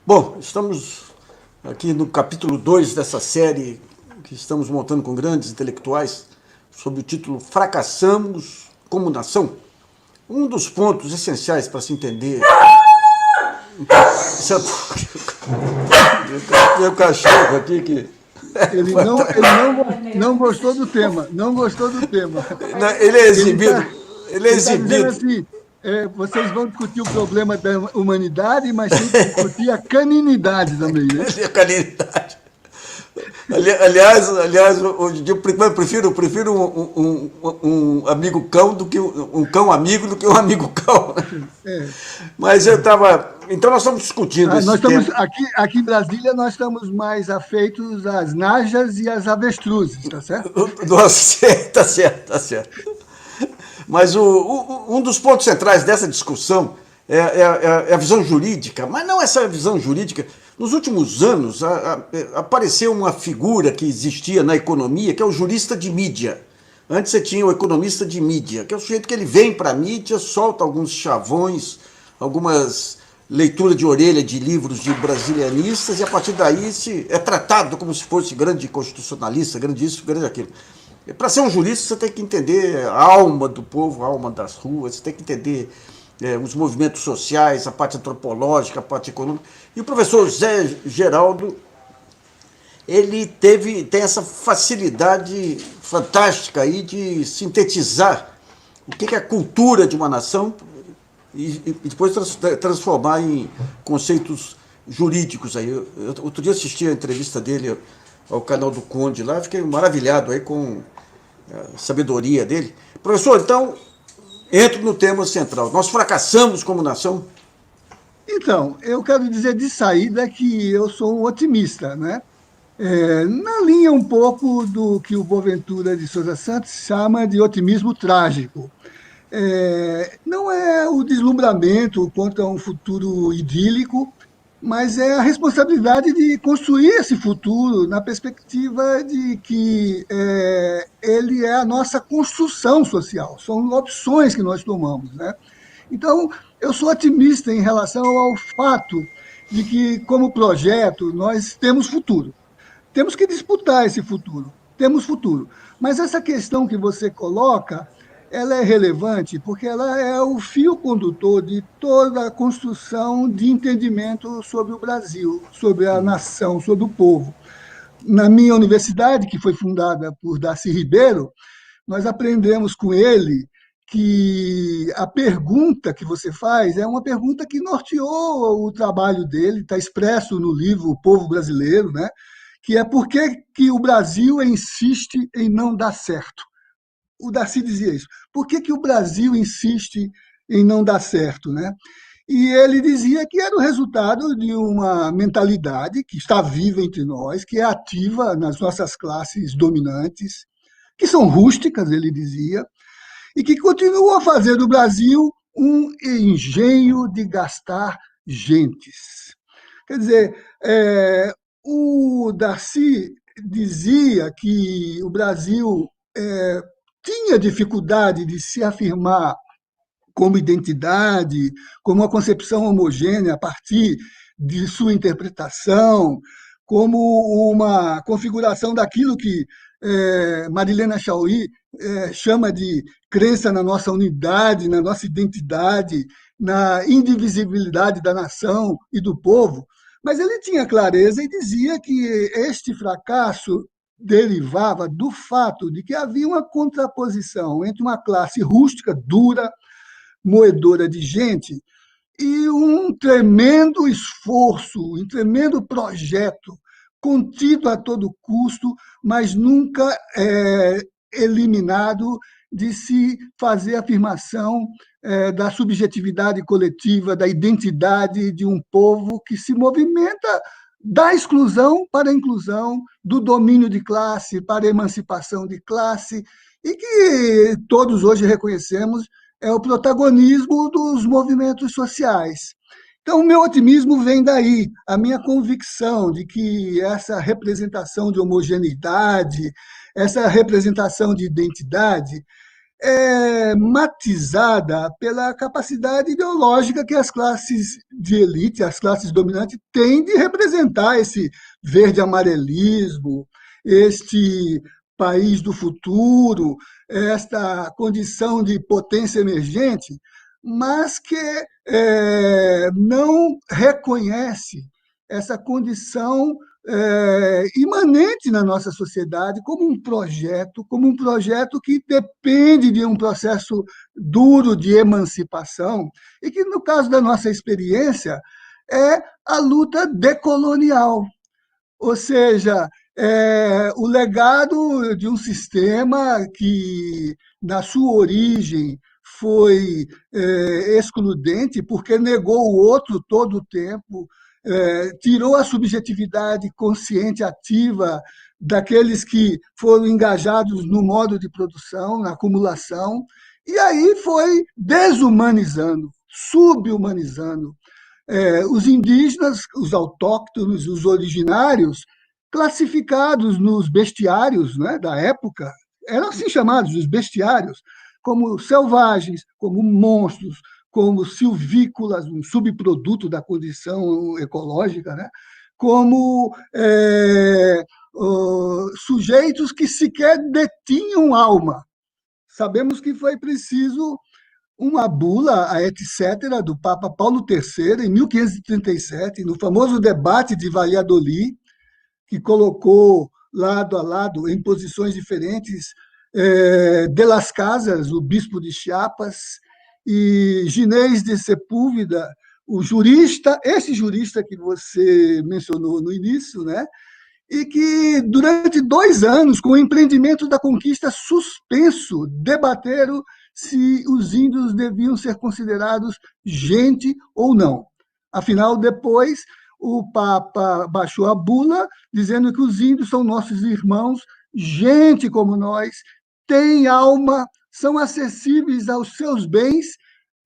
Bom, estamos aqui no capítulo 2 dessa série que estamos montando com grandes intelectuais sob o título Fracassamos como Nação. Um dos pontos essenciais para se entender. Isso é o cachorro aqui que. Ele não gostou do tema, não gostou do tema. Ele é Ele exibido. está Ele é ele tá dizendo exibido. assim, vocês vão discutir o problema da humanidade, mas tem que discutir a caninidade também, né? Ele é caridade. Aliás, hoje em dia eu prefiro um amigo cão do que um cão amigo do que um amigo cão. É. Mas eu estava. Então nós estamos discutindo Nós esse estamos tema. aqui em Brasília, nós estamos mais afeitos às najas e às avestruzes, tá certo? Nossa, tá certo, tá certo. Mas um dos pontos centrais dessa discussão é a visão jurídica, mas não essa visão jurídica. Nos últimos anos, apareceu uma figura que existia na economia, que é o jurista de mídia. Antes você tinha o economista de mídia, que é o sujeito que ele vem para a mídia, solta alguns chavões, algumas leituras de orelha de livros de brasilianistas, e a partir daí é tratado como se fosse grande constitucionalista, grande isso, grande aquilo. Para ser um jurista, você tem que entender a alma do povo, a alma das ruas, você tem que entender os movimentos sociais, a parte antropológica, a parte econômica. E o professor Zé Geraldo, ele tem essa facilidade fantástica aí de sintetizar o que é a cultura de uma nação e depois transformar em conceitos jurídicos. Outro dia assisti a entrevista dele ao canal do Conde lá, fiquei maravilhado aí com a sabedoria dele. Professor, então, entro no tema central. Nós fracassamos como nação? Então, eu quero dizer de saída que eu sou um otimista, né? Na linha um pouco do que o Boaventura de Souza Santos chama de otimismo trágico. Não é o deslumbramento quanto a um futuro idílico, mas é a responsabilidade de construir esse futuro na perspectiva de que ele é a nossa construção social, são opções que nós tomamos, né? Então, eu sou otimista em relação ao fato de que, como projeto, nós temos futuro. Temos que disputar esse futuro. Temos futuro. Mas essa questão que você coloca, ela é relevante porque ela é o fio condutor de toda a construção de entendimento sobre o Brasil, sobre a nação, sobre o povo. Na minha universidade, que foi fundada por Darcy Ribeiro, nós aprendemos com ele que a pergunta que você faz é uma pergunta que norteou o trabalho dele, está expresso no livro O Povo Brasileiro, né? Que é por que o Brasil insiste em não dar certo. O Darcy dizia isso. Por que o Brasil insiste em não dar certo, né? E ele dizia que era o resultado de uma mentalidade que está viva entre nós, que é ativa nas nossas classes dominantes, que são rústicas, ele dizia, e que continuam a fazer do Brasil um engenho de gastar gentes. Quer dizer, o Darcy dizia que o Brasil tinha dificuldade de se afirmar como identidade, como uma concepção homogênea a partir de sua interpretação, como uma configuração daquilo que Marilena Chauí chama de crença na nossa unidade, na nossa identidade, na indivisibilidade da nação e do povo. Mas ele tinha clareza e dizia que este fracasso derivava do fato de que havia uma contraposição entre uma classe rústica, dura, moedora de gente, e um tremendo esforço, um tremendo projeto, contido a todo custo, mas nunca eliminado de se fazer afirmação da subjetividade coletiva, da identidade de um povo que se movimenta da exclusão para a inclusão, do domínio de classe para a emancipação de classe, e que todos hoje reconhecemos é o protagonismo dos movimentos sociais. Então, o meu otimismo vem daí, a minha convicção de que essa representação de homogeneidade, essa representação de identidade, é matizada pela capacidade ideológica que as classes de elite, as classes dominantes, têm de representar esse verde-amarelismo, este país do futuro, esta condição de potência emergente, mas que não reconhece essa condição imanente na nossa sociedade como um projeto que depende de um processo duro de emancipação e que, no caso da nossa experiência, é a luta decolonial, ou seja, o legado de um sistema que, na sua origem, foi excludente, porque negou o outro todo o tempo, tirou a subjetividade consciente, ativa, daqueles que foram engajados no modo de produção, na acumulação, e aí foi desumanizando, subhumanizando os indígenas, os autóctonos, os originários, classificados nos bestiários, né, da época, eram assim chamados, os bestiários, como selvagens, como monstros, como silvícolas, um subproduto da condição ecológica, né, como sujeitos que sequer detinham alma. Sabemos que foi preciso uma bula, a etc., do Papa Paulo III, em 1537, no famoso debate de Valladolid, que colocou lado a lado, em posições diferentes, de Las Casas, o bispo de Chiapas, e Ginés de Sepúlveda, o jurista, esse jurista que você mencionou no início, né? E que, durante 2 anos, com o empreendimento da conquista suspenso, debateram se os índios deviam ser considerados gente ou não. Afinal, depois, o Papa baixou a bula, dizendo que os índios são nossos irmãos, gente como nós, têm alma, são acessíveis aos seus bens,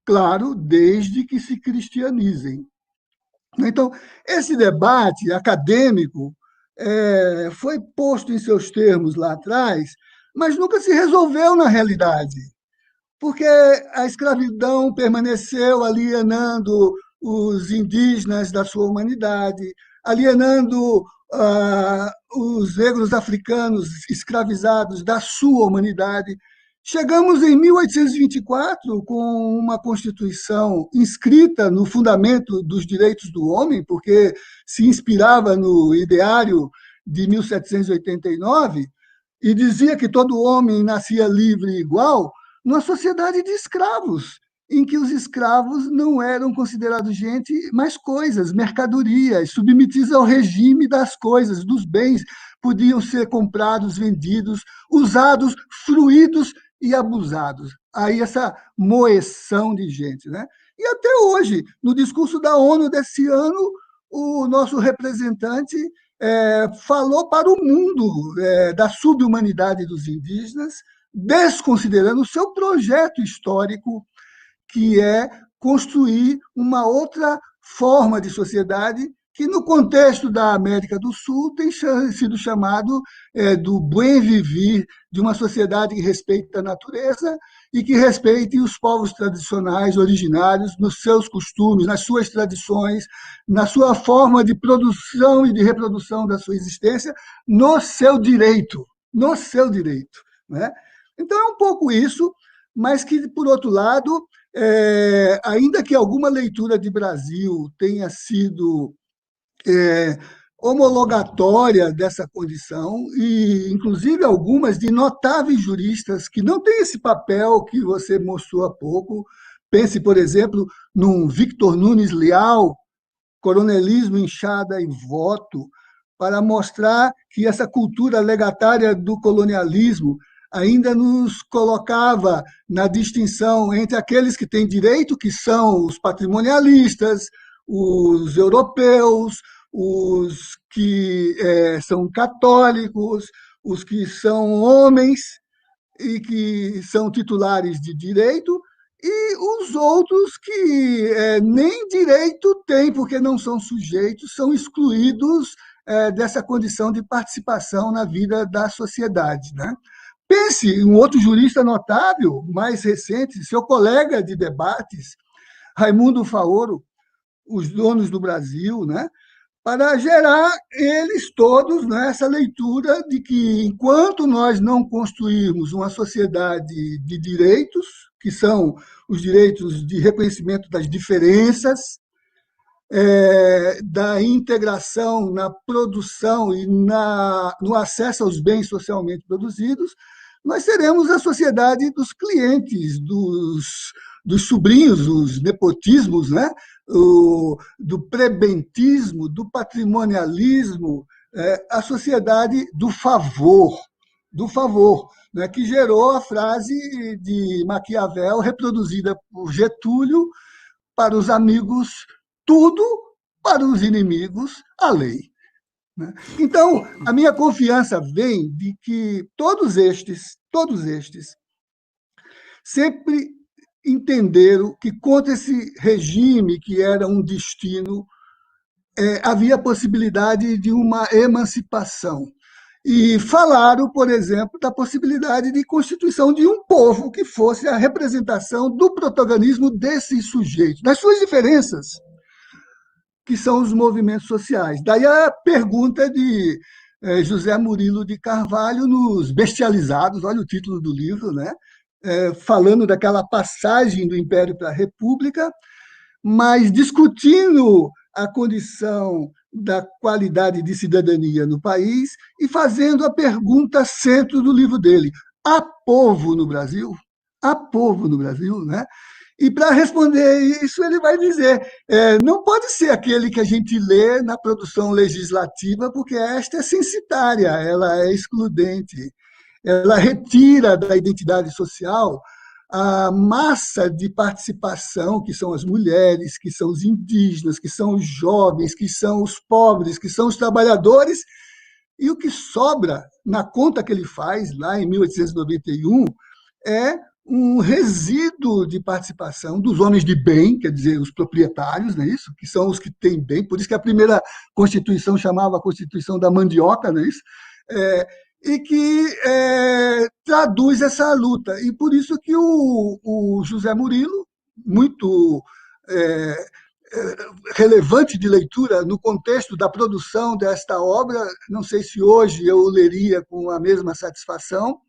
claro, desde que se cristianizem. Então, esse debate acadêmico foi posto em seus termos lá atrás, mas nunca se resolveu na realidade, porque a escravidão permaneceu alienando os indígenas da sua humanidade, alienando os negros africanos escravizados da sua humanidade. Chegamos em 1824 com uma Constituição inscrita no fundamento dos direitos do homem, porque se inspirava no ideário de 1789 e dizia que todo homem nascia livre e igual, numa sociedade de escravos, em que os escravos não eram considerados gente, mas coisas, mercadorias, submetidos ao regime das coisas, dos bens, podiam ser comprados, vendidos, usados, fruídos e abusados. Aí essa moeção de gente, né? E até hoje, no discurso da ONU desse ano, o nosso representante falou para o mundo da subhumanidade dos indígenas, desconsiderando o seu projeto histórico, que é construir uma outra forma de sociedade que, no contexto da América do Sul, tem sido chamado do bem viver, de uma sociedade que respeita a natureza e que respeite os povos tradicionais, originários, nos seus costumes, nas suas tradições, na sua forma de produção e de reprodução da sua existência, no seu direito, no seu direito, né? Então, é um pouco isso, mas que, por outro lado, ainda que alguma leitura de Brasil tenha sido homologatória dessa condição, e inclusive algumas de notáveis juristas que não têm esse papel que você mostrou há pouco. Pense, por exemplo, num Victor Nunes Leal, Coronelismo, Enxada e Voto, para mostrar que essa cultura legatária do colonialismo ainda nos colocava na distinção entre aqueles que têm direito, que são os patrimonialistas, os europeus, os que são católicos, os que são homens e que são titulares de direito, e os outros que nem direito têm, porque não são sujeitos, são excluídos dessa condição de participação na vida da sociedade, né? Pense, um outro jurista notável, mais recente, seu colega de debates, Raimundo Faoro, Os Donos do Brasil, né? Para gerar eles todos nessa leitura de que, enquanto nós não construirmos uma sociedade de direitos, que são os direitos de reconhecimento das diferenças, da integração na produção e no acesso aos bens socialmente produzidos, nós teremos a sociedade dos clientes, dos sobrinhos, os nepotismos, né? Do prebentismo, do patrimonialismo, a sociedade do favor, né? Que gerou a frase de Maquiavel, reproduzida por Getúlio: para os amigos, tudo; para os inimigos, a lei. Então, a minha confiança vem de que todos estes, sempre entenderam que contra esse regime que era um destino, havia possibilidade de uma emancipação. E falaram, por exemplo, da possibilidade de constituição de um povo que fosse a representação do protagonismo desses sujeitos, das suas diferenças, que são os movimentos sociais. Daí a pergunta de José Murilo de Carvalho nos Bestializados, olha o título do livro, né? Falando daquela passagem do Império para a República, mas discutindo a condição da qualidade de cidadania no país e fazendo a pergunta centro do livro dele: há povo no Brasil? Há povo no Brasil, né? E para responder isso, ele vai dizer: não pode ser aquele que a gente lê na produção legislativa, porque esta é censitária, ela é excludente, ela retira da identidade social a massa de participação, que são as mulheres, que são os indígenas, que são os jovens, que são os pobres, que são os trabalhadores, e o que sobra na conta que ele faz, lá em 1891, é um resíduo de participação dos homens de bem, quer dizer, os proprietários, não é isso? Que são os que têm bem, por isso que a primeira Constituição chamava a Constituição da Mandioca, não é isso? E que traduz essa luta. E por isso que o José Murilo, muito relevante de leitura no contexto da produção desta obra, não sei se hoje eu o leria com a mesma satisfação,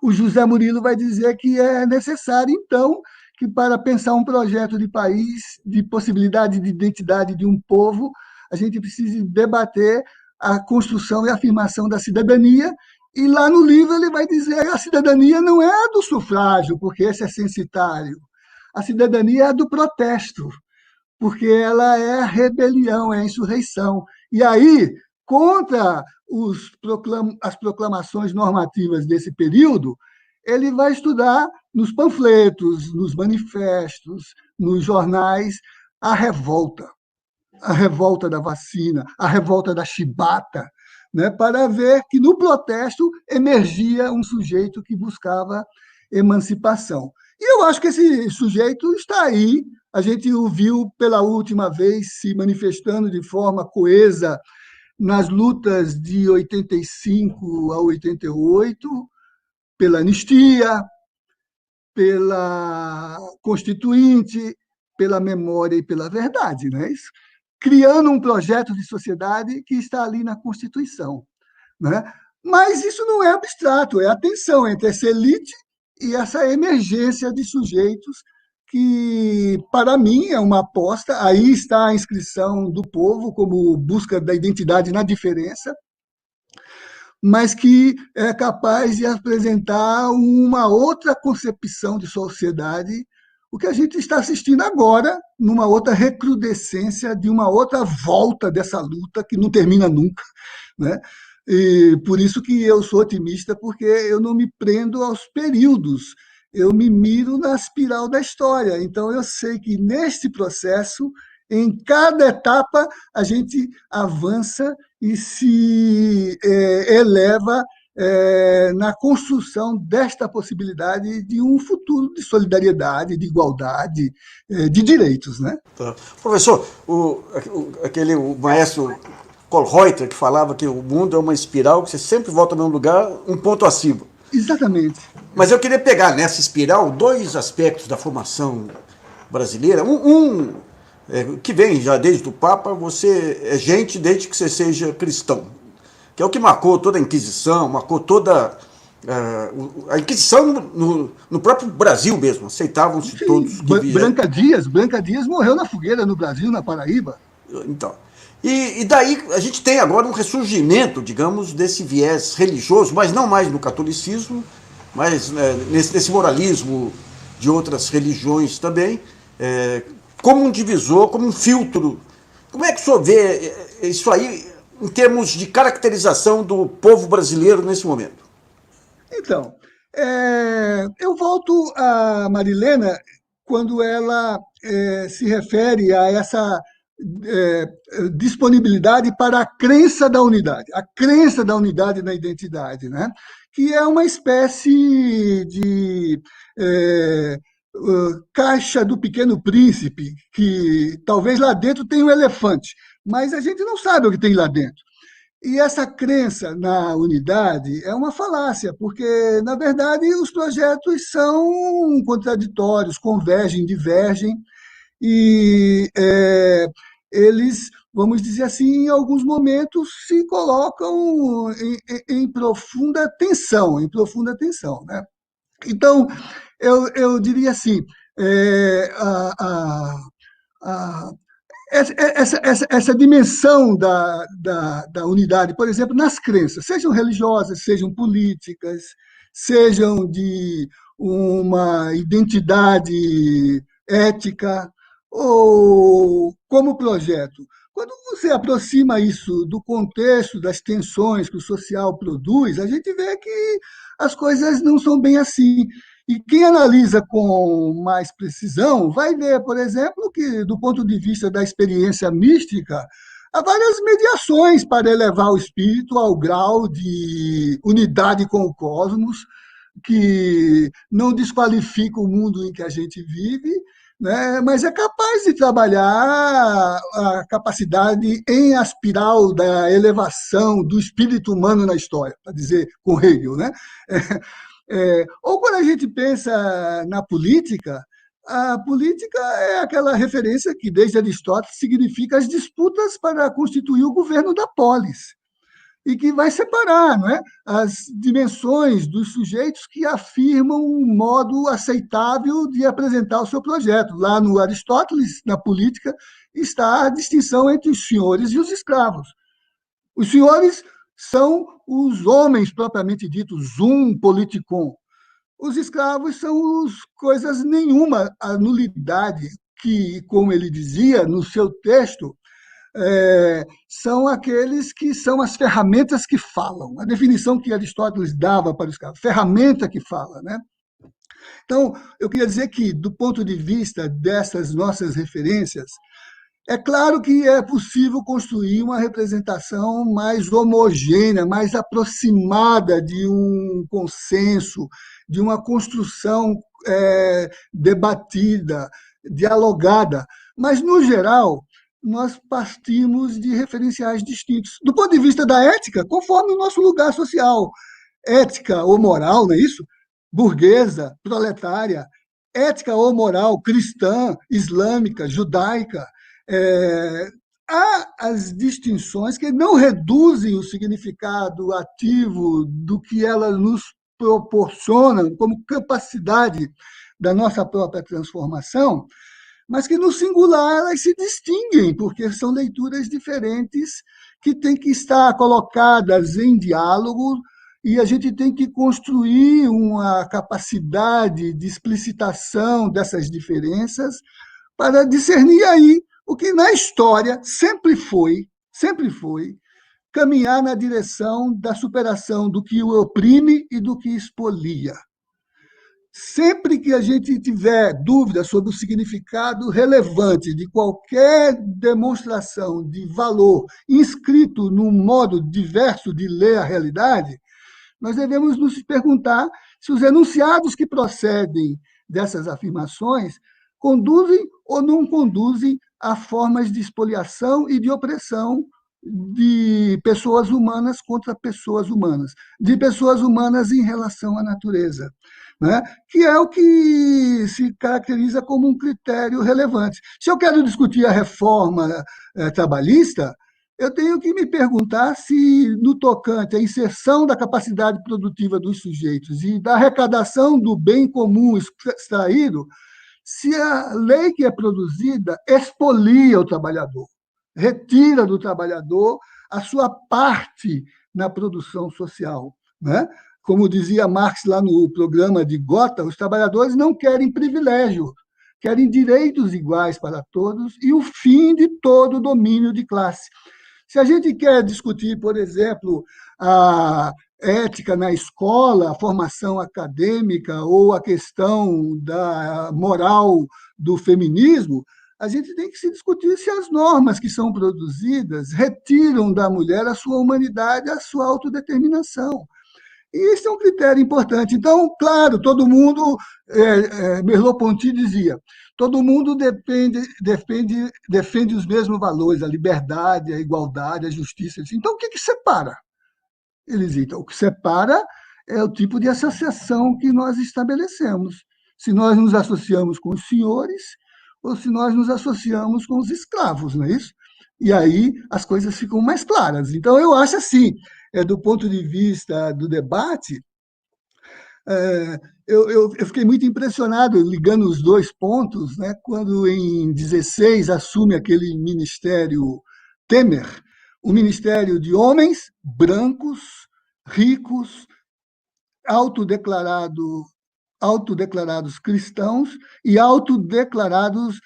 o José Murilo vai dizer que é necessário, então, que para pensar um projeto de país, de possibilidade de identidade de um povo, a gente precisa debater a construção e afirmação da cidadania, e lá no livro ele vai dizer que a cidadania não é a do sufrágio, porque esse é censitário. A cidadania é a do protesto, porque ela é a rebelião, é a insurreição. E aí, contra as proclamações normativas desse período, ele vai estudar nos panfletos, nos manifestos, nos jornais, a revolta da vacina, a revolta da chibata, né, para ver que no protesto emergia um sujeito que buscava emancipação. E eu acho que esse sujeito está aí, a gente o viu pela última vez se manifestando de forma coesa nas lutas de 85 a 88, pela anistia, pela Constituinte, pela memória e pela verdade, não é isso? Criando um projeto de sociedade que está ali na Constituição, né? Mas isso não é abstrato, é a tensão entre essa elite e essa emergência de sujeitos que, para mim, é uma aposta. Aí está a inscrição do povo como busca da identidade na diferença, mas que é capaz de apresentar uma outra concepção de sociedade, o que a gente está assistindo agora, numa outra recrudescência, de uma outra volta dessa luta que não termina nunca, né? E por isso que eu sou otimista, porque eu não me prendo aos períodos, eu me miro na espiral da história. Então, eu sei que neste processo, em cada etapa, a gente avança e se eleva na construção desta possibilidade de um futuro de solidariedade, de igualdade, de direitos, né? Tá. Professor, o maestro Kohlreuter, que falava que o mundo é uma espiral que você sempre volta ao mesmo lugar, um ponto acima. Exatamente. Mas eu queria pegar nessa espiral dois aspectos da formação brasileira. Que vem já desde o Papa, você é gente desde que você seja cristão, que é o que marcou toda a Inquisição, marcou toda a Inquisição no próprio Brasil mesmo. Aceitavam-se Sim, todos que vieram. Branca Dias morreu na fogueira no Brasil, na Paraíba. Então, e daí a gente tem agora um ressurgimento, digamos, desse viés religioso, mas não mais no catolicismo, mas nesse moralismo de outras religiões também, como um divisor, como um filtro. Como é que o senhor vê isso aí em termos de caracterização do povo brasileiro nesse momento? Então, eu volto a Marilena quando ela se refere a essa disponibilidade para a crença da unidade na identidade, né? Que é uma espécie de caixa do Pequeno Príncipe, que talvez lá dentro tenha um elefante, mas a gente não sabe o que tem lá dentro. E essa crença na unidade é uma falácia, porque, na verdade, os projetos são contraditórios, convergem, divergem, e eles, vamos dizer assim, em alguns momentos se colocam em profunda tensão, né? Então, eu diria assim, é, a, a, a, essa dimensão da unidade, por exemplo, nas crenças, sejam religiosas, sejam políticas, sejam de uma identidade ética, ou como projeto. Quando você aproxima isso do contexto das tensões que o social produz, a gente vê que as coisas não são bem assim. E quem analisa com mais precisão vai ver, por exemplo, que, do ponto de vista da experiência mística, há várias mediações para elevar o espírito ao grau de unidade com o cosmos, que não desqualifica o mundo em que a gente vive, né, mas é capaz de trabalhar a capacidade em aspiral da elevação do espírito humano na história, para dizer com Hegel, né? Ou quando a gente pensa na política, a política é aquela referência que, desde Aristóteles, significa as disputas para constituir o governo da polis, e que vai separar, não é, as dimensões dos sujeitos que afirmam um modo aceitável de apresentar o seu projeto. Lá no Aristóteles, na política, está a distinção entre os senhores e os escravos. Os senhores são os homens propriamente ditos, politikon. Os escravos são os coisas nenhuma, a nulidade, que, como ele dizia no seu texto, são aqueles que são as ferramentas que falam. A definição que Aristóteles dava para os escravos, ferramenta que fala, né? Então, eu queria dizer que, do ponto de vista dessas nossas referências, é claro que é possível construir uma representação mais homogênea, mais aproximada de um consenso, de uma construção debatida, dialogada, mas, no geral, nós partimos de referenciais distintos. Do ponto de vista da ética, conforme o nosso lugar social, ética ou moral, não é isso? Burguesa, proletária, ética ou moral cristã, islâmica, judaica, é, há as distinções que não reduzem o significado ativo do que elas nos proporcionam como capacidade da nossa própria transformação, mas que no singular elas se distinguem, porque são leituras diferentes que têm que estar colocadas em diálogo, e a gente tem que construir uma capacidade de explicitação dessas diferenças para discernir aí o que na história sempre foi caminhar na direção da superação do que o oprime e do que expolia. Sempre que a gente tiver dúvida sobre o significado relevante de qualquer demonstração de valor inscrito num modo diverso de ler a realidade, nós devemos nos perguntar se os enunciados que procedem dessas afirmações conduzem ou não conduzem a formas de expoliação e de opressão de pessoas humanas contra pessoas humanas, de pessoas humanas em relação à natureza, né? Que é o que se caracteriza como um critério relevante. Se eu quero discutir a reforma trabalhista, eu tenho que me perguntar se, no tocante à inserção da capacidade produtiva dos sujeitos e da arrecadação do bem comum extraído, se a lei que é produzida expolia o trabalhador, retira do trabalhador a sua parte na produção social, né? Como dizia Marx lá no programa de Gotha, os trabalhadores não querem privilégio, querem direitos iguais para todos e o fim de todo domínio de classe. Se a gente quer discutir, por exemplo, a ética na escola, a formação acadêmica ou a questão da moral do feminismo, a gente tem que se discutir se as normas que são produzidas retiram da mulher a sua humanidade, a sua autodeterminação. E esse é um critério importante. Então, claro, todo mundo, Merleau-Ponty dizia, todo mundo defende os mesmos valores, a liberdade, a igualdade, a justiça. Então, o que separa? Eles dizem, então, o que separa é o tipo de associação que nós estabelecemos. Se nós nos associamos com os senhores ou se nós nos associamos com os escravos, não é isso? E aí as coisas ficam mais claras. Então, eu acho assim, do ponto de vista do debate, eu fiquei muito impressionado ligando os dois pontos, né, quando em 16 assume aquele ministério Temer, um ministério de homens brancos, ricos, autodeclarado, autodeclarados cristãos e autodeclarados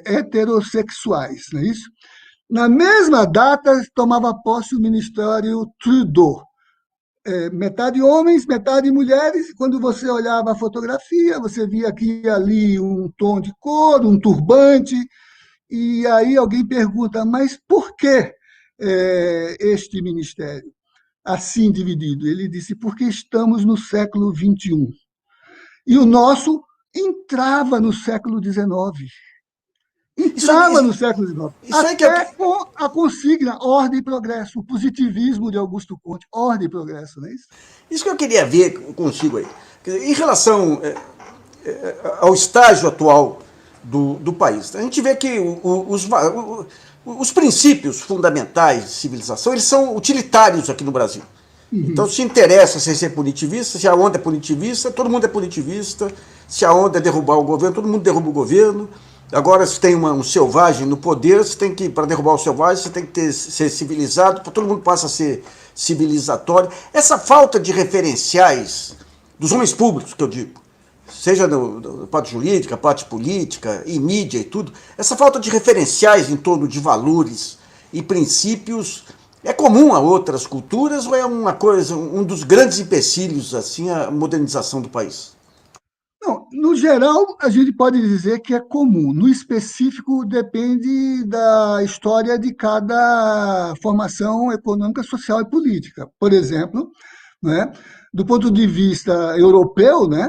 heterossexuais, não é isso? Na mesma data, tomava posse o ministério Trudeau, metade homens, metade mulheres. Quando você olhava a fotografia, você via aqui e ali um tom de cor, um turbante, e aí alguém pergunta, mas por que este ministério assim dividido? Ele disse, porque estamos no século XXI. E o nosso entrava no século XIX. Isso, Entrava no século XIX, isso aí que eu, até com a consigna ordem e progresso, o positivismo de Augusto Comte, ordem e progresso, não é isso? isso que eu queria ver consigo aí. Em relação ao estágio atual do país, a gente vê que os princípios fundamentais de civilização eles são utilitários aqui no Brasil. Então, se interessa se ser punitivista, se a onda é punitivista, todo mundo é punitivista. Se a onda é derrubar o governo, todo mundo derruba o governo. Agora, se tem um selvagem no poder, você tem que, para derrubar o selvagem, você tem que ser civilizado, todo mundo passa a ser civilizatório. Essa falta de referenciais dos homens públicos, que eu digo, seja na parte jurídica, parte política, e mídia e tudo, essa falta de referenciais em torno de valores e princípios é comum a outras culturas ou é uma coisa, um dos grandes empecilhos assim, a modernização do país? Não, no geral, a gente pode dizer que é comum. No específico, depende da história de cada formação econômica, social e política. Por exemplo, né, do ponto de vista europeu, né,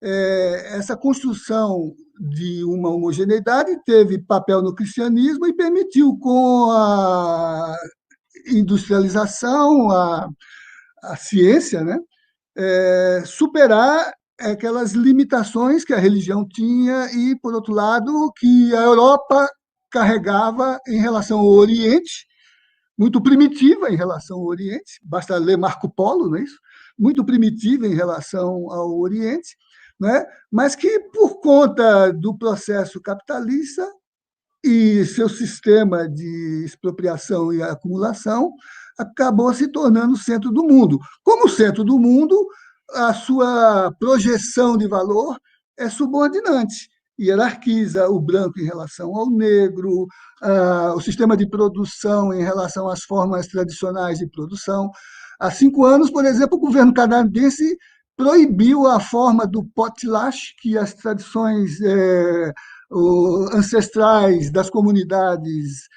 essa construção de uma homogeneidade teve papel no cristianismo e permitiu, com a industrialização, a ciência, né, superar aquelas limitações que a religião tinha e, por outro lado, que a Europa carregava em relação ao Oriente, muito primitiva em relação ao Oriente, basta ler Marco Polo, não é isso? Muito primitiva em relação ao Oriente, né? Mas que, por conta do processo capitalista e seu sistema de expropriação e acumulação, acabou se tornando o centro do mundo. Como centro do mundo, a sua projeção de valor é subordinante, hierarquiza o branco em relação ao negro, o sistema de produção em relação às formas tradicionais de produção. Há 5 anos, por exemplo, o governo canadense proibiu a forma do potlatch, que as tradições ancestrais das comunidades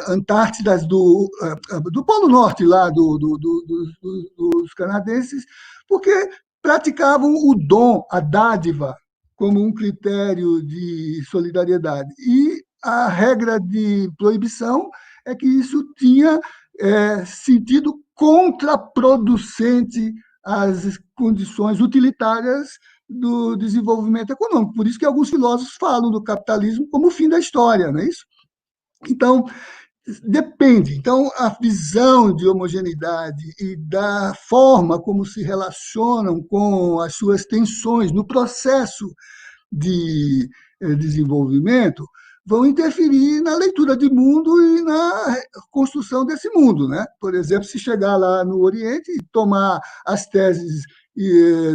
antártidas do Polo Norte, lá dos canadenses, porque praticavam o dom, a dádiva, como um critério de solidariedade. E a regra de proibição é que isso tinha sentido contraproducente às condições utilitárias do desenvolvimento econômico. Por isso que alguns filósofos falam do capitalismo como o fim da história, não é isso? Então, depende. Então, a visão de homogeneidade e da forma como se relacionam com as suas tensões no processo de desenvolvimento vão interferir na leitura de mundo e na construção desse mundo, né? Por exemplo, se chegar lá no Oriente e tomar as teses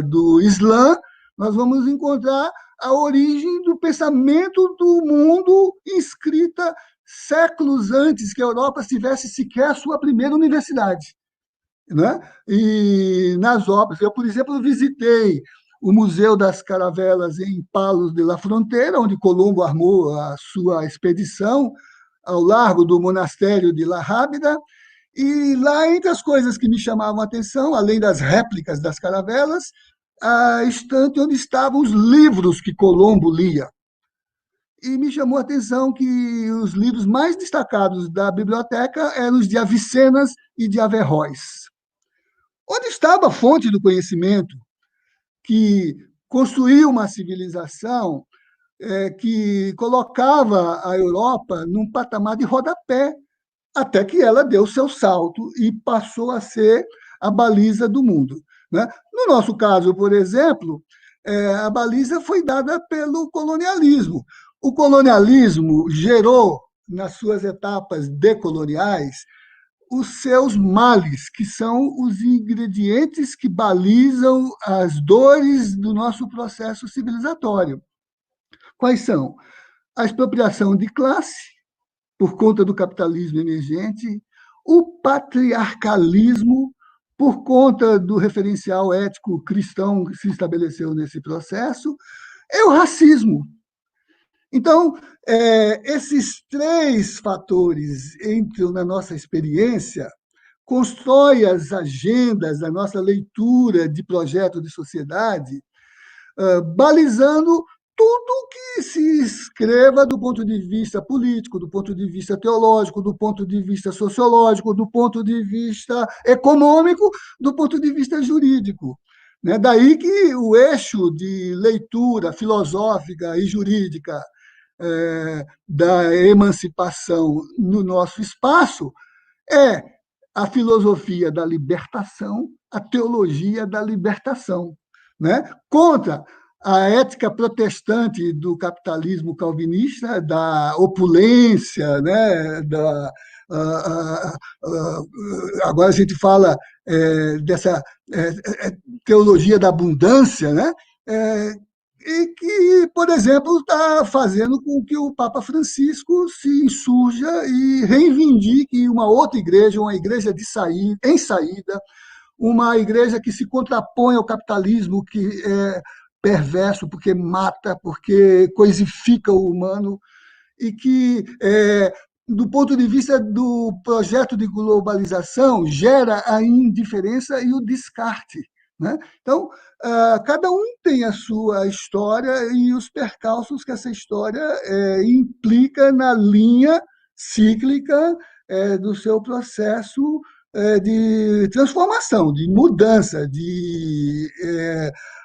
do Islã, nós vamos encontrar a origem do pensamento do mundo inscrita séculos antes que a Europa tivesse sequer a sua primeira universidade, né? E nas obras, eu, por exemplo, visitei o Museu das Caravelas em Palos de la Fronteira, onde Colombo armou a sua expedição ao largo do monastério de La Rábida, e lá, entre as coisas que me chamavam a atenção, além das réplicas das caravelas, a estante onde estavam os livros que Colombo lia. E me chamou a atenção que os livros mais destacados da biblioteca eram os de Avicenas e de Averroes. Onde estava a fonte do conhecimento que construiu uma civilização que colocava a Europa num patamar de rodapé, até que ela deu seu salto e passou a ser a baliza do mundo, né? No nosso caso, por exemplo, a baliza foi dada pelo colonialismo. O colonialismo gerou, nas suas etapas decoloniais, os seus males, que são os ingredientes que balizam as dores do nosso processo civilizatório. Quais são? A expropriação de classe, por conta do capitalismo emergente, o patriarcalismo, por conta do referencial ético cristão que se estabeleceu nesse processo, e o racismo. Então, esses três fatores entram na nossa experiência, constrói as agendas da nossa leitura de projeto de sociedade, balizando tudo que se escreva do ponto de vista político, do ponto de vista teológico, do ponto de vista sociológico, do ponto de vista econômico, do ponto de vista jurídico. Né? Daí que o eixo de leitura filosófica e jurídica da emancipação no nosso espaço é a filosofia da libertação, a teologia da libertação, né? Contra a ética protestante do capitalismo calvinista, da opulência, né? Agora a gente fala dessa teologia da abundância, né? E que, por exemplo, está fazendo com que o Papa Francisco se insurja e reivindique uma outra igreja, uma igreja em saída, uma igreja que se contrapõe ao capitalismo, que é perverso, porque mata, porque coisifica o humano, e que, do ponto de vista do projeto de globalização, gera a indiferença e o descarte. Né? Então, cada um tem a sua história e os percalços que essa história implica na linha cíclica do seu processo de transformação, de mudança, de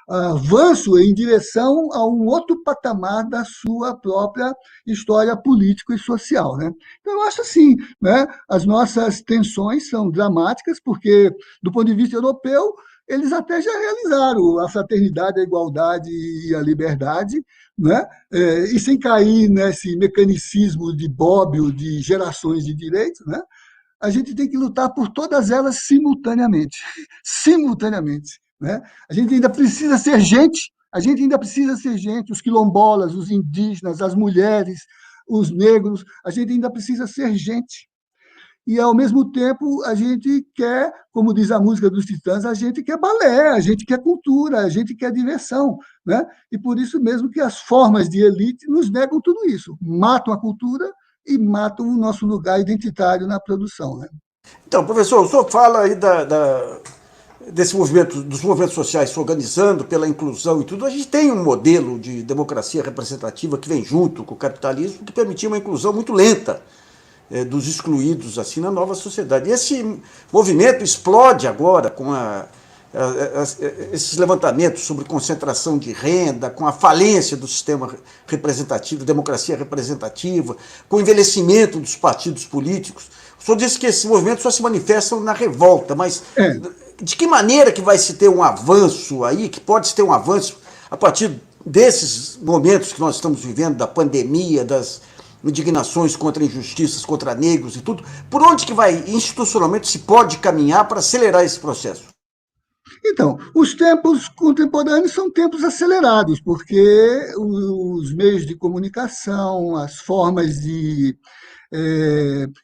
avanço em direção a um outro patamar da sua própria história política e social. Né? Então, eu acho assim, né? As nossas tensões são dramáticas, porque, do ponto de vista europeu, eles até já realizaram a fraternidade, a igualdade e a liberdade, né? E sem cair nesse mecanicismo de Bobbio de gerações de direitos, né? A gente tem que lutar por todas elas simultaneamente, simultaneamente, né? A gente ainda precisa ser gente, os quilombolas, os indígenas, as mulheres, os negros, a gente ainda precisa ser gente. E, ao mesmo tempo, a gente quer, como diz a música dos Titãs, a gente quer balé, a gente quer cultura, a gente quer diversão. Né? E por isso mesmo que as formas de elite nos negam tudo isso, matam a cultura e matam o nosso lugar identitário na produção. Né? Então, professor, o senhor fala aí dos movimentos sociais se organizando pela inclusão e tudo, a gente tem um modelo de democracia representativa que vem junto com o capitalismo que permitia uma inclusão muito lenta dos excluídos assim na nova sociedade. E esse movimento explode agora com esses levantamentos sobre concentração de renda, com a falência do sistema representativo, democracia representativa, com o envelhecimento dos partidos políticos. O senhor disse que esses movimentos só se manifestam na revolta, mas de que maneira que vai se ter um avanço aí, que pode se ter um avanço a partir desses momentos que nós estamos vivendo, da pandemia, das indignações contra injustiças, contra negros e tudo, por onde que vai, institucionalmente, se pode caminhar para acelerar esse processo? Então, os tempos contemporâneos são tempos acelerados, porque os meios de comunicação, as formas de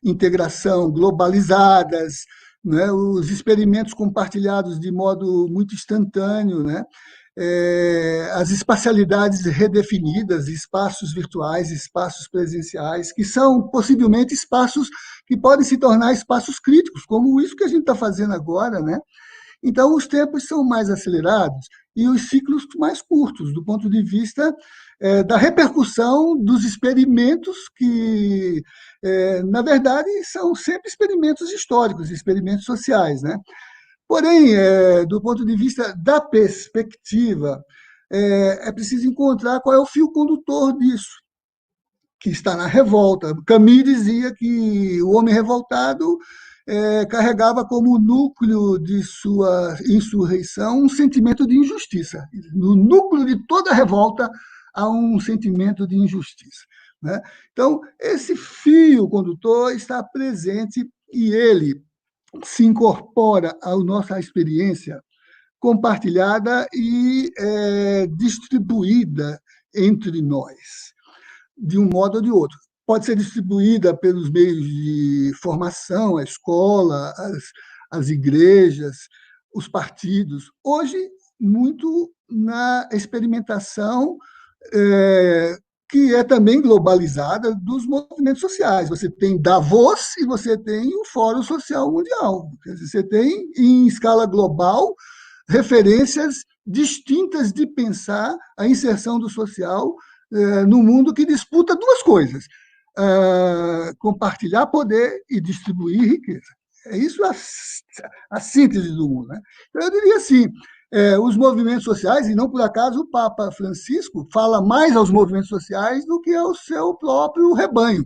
integração globalizadas, né, os experimentos compartilhados de modo muito instantâneo, né, as espacialidades redefinidas, espaços virtuais, espaços presenciais, que são possivelmente espaços que podem se tornar espaços críticos, como isso que a gente está fazendo agora, né? Então, os tempos são mais acelerados e os ciclos mais curtos, do ponto de vista da repercussão dos experimentos que, na verdade, são sempre experimentos históricos, experimentos sociais, né? Porém, do ponto de vista da perspectiva, é preciso encontrar qual é o fio condutor disso, que está na revolta. Camus dizia que o homem revoltado carregava como núcleo de sua insurreição um sentimento de injustiça. No núcleo de toda revolta há um sentimento de injustiça, né? Então, esse fio condutor está presente e ele se incorpora à nossa experiência compartilhada e distribuída entre nós, de um modo ou de outro. Pode ser distribuída pelos meios de formação, a escola, as igrejas, os partidos. Hoje, muito na experimentação que é também globalizada dos movimentos sociais. Você tem Davos e você tem o Fórum Social Mundial. Quer dizer, você tem, em escala global, referências distintas de pensar a inserção do social no mundo que disputa duas coisas: compartilhar poder e distribuir riqueza. É isso a síntese do mundo, né? Então, eu diria assim, os movimentos sociais, e não por acaso o Papa Francisco fala mais aos movimentos sociais do que ao seu próprio rebanho.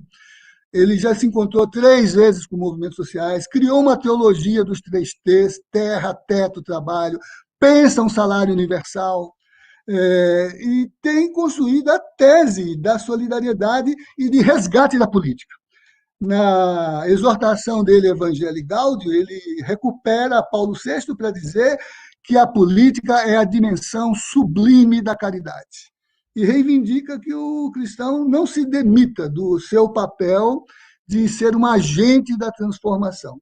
Ele já se encontrou 3 vezes com movimentos sociais, criou uma teologia dos 3 T's: terra, teto, trabalho, pensa um salário universal, e tem construído a tese da solidariedade e de resgate da política. Na exortação dele, Evangelii Gaudium, ele recupera Paulo VI para dizer que a política é a dimensão sublime da caridade. E reivindica que o cristão não se demita do seu papel de ser um agente da transformação.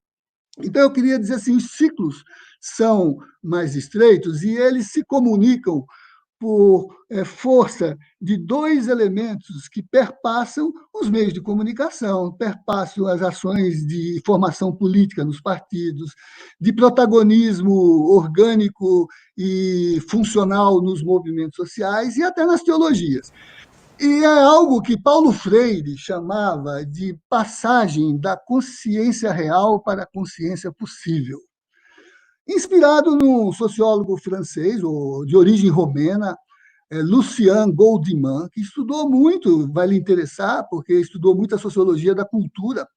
Então, eu queria dizer assim, os ciclos são mais estreitos e eles se comunicam por força de 2 elementos que perpassam os meios de comunicação, perpassam as ações de formação política nos partidos, de protagonismo orgânico e funcional nos movimentos sociais e até nas teologias. E é algo que Paulo Freire chamava de passagem da consciência real para a consciência possível. Inspirado num sociólogo francês, de origem romena, Lucien Goldman, que estudou muito, vai lhe interessar, porque estudou muito a sociologia da cultura,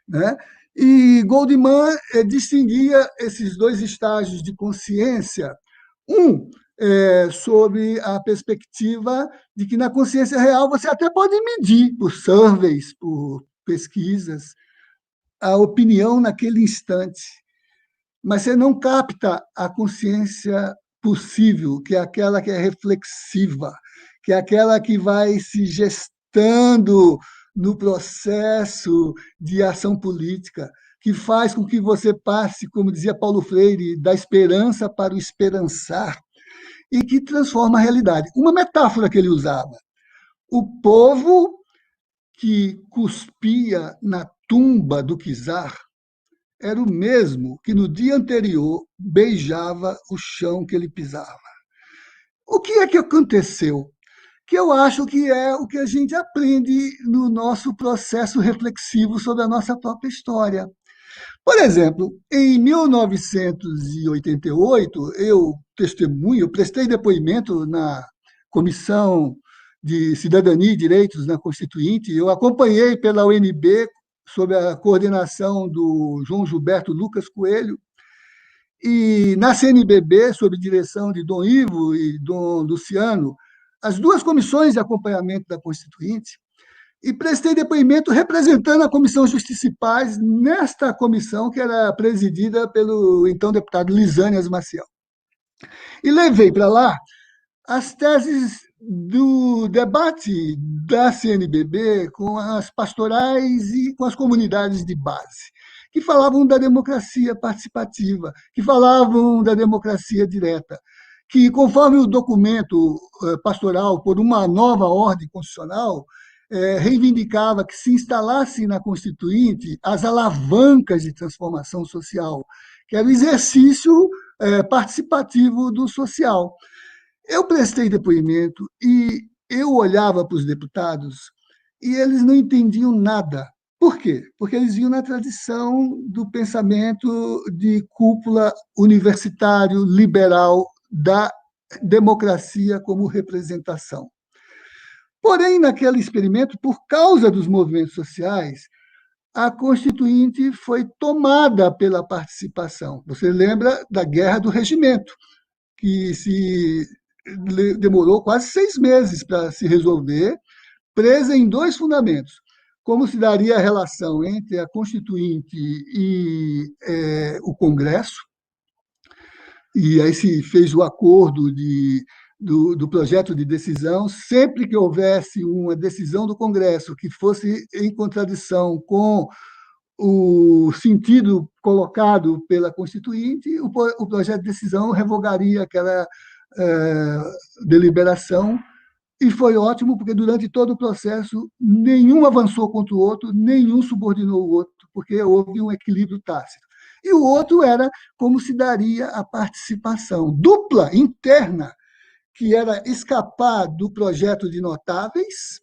né? E Goldman distinguia esses 2 estágios de consciência, sobre a perspectiva de que na consciência real você até pode medir por surveys, por pesquisas, a opinião naquele instante, mas você não capta a consciência possível, que é aquela que é reflexiva, que é aquela que vai se gestando no processo de ação política, que faz com que você passe, como dizia Paulo Freire, da esperança para o esperançar, e que transforma a realidade. Uma metáfora que ele usava: o povo que cuspia na tumba do czar era o mesmo que no dia anterior beijava o chão que ele pisava. O que é que aconteceu? Que eu acho que é o que a gente aprende no nosso processo reflexivo sobre a nossa própria história. Por exemplo, em 1988, eu prestei depoimento na Comissão de Cidadania e Direitos na Constituinte, eu acompanhei pela UNB, sob a coordenação do João Gilberto Lucas Coelho, e na CNBB, sob direção de Dom Ivo e Dom Luciano, as duas comissões de acompanhamento da Constituinte, e prestei depoimento representando a Comissão Justiça e Paz nesta comissão que era presidida pelo então deputado Lisânias Maciel. E levei para lá as teses do debate da CNBB com as pastorais e com as comunidades de base, que falavam da democracia participativa, que falavam da democracia direta, que, conforme o documento pastoral por uma nova ordem constitucional, reivindicava que se instalasse na Constituinte as alavancas de transformação social, que era o exercício participativo do social. Eu prestei depoimento e eu olhava para os deputados e eles não entendiam nada. Por quê? Porque eles vinham na tradição do pensamento de cúpula universitário liberal da democracia como representação. Porém, naquele experimento, por causa dos movimentos sociais, a Constituinte foi tomada pela participação. Você lembra da Guerra do Regimento, que demorou quase 6 meses para se resolver, presa em dois fundamentos. Como se daria a relação entre a Constituinte e o Congresso, e aí se fez o acordo do projeto de decisão, sempre que houvesse uma decisão do Congresso que fosse em contradição com o sentido colocado pela Constituinte, o projeto de decisão revogaria aquela deliberação, e foi ótimo, porque durante todo o processo nenhum avançou contra o outro, nenhum subordinou o outro, porque houve um equilíbrio tácito. E o outro era como se daria a participação dupla, interna, que era escapar do projeto de notáveis,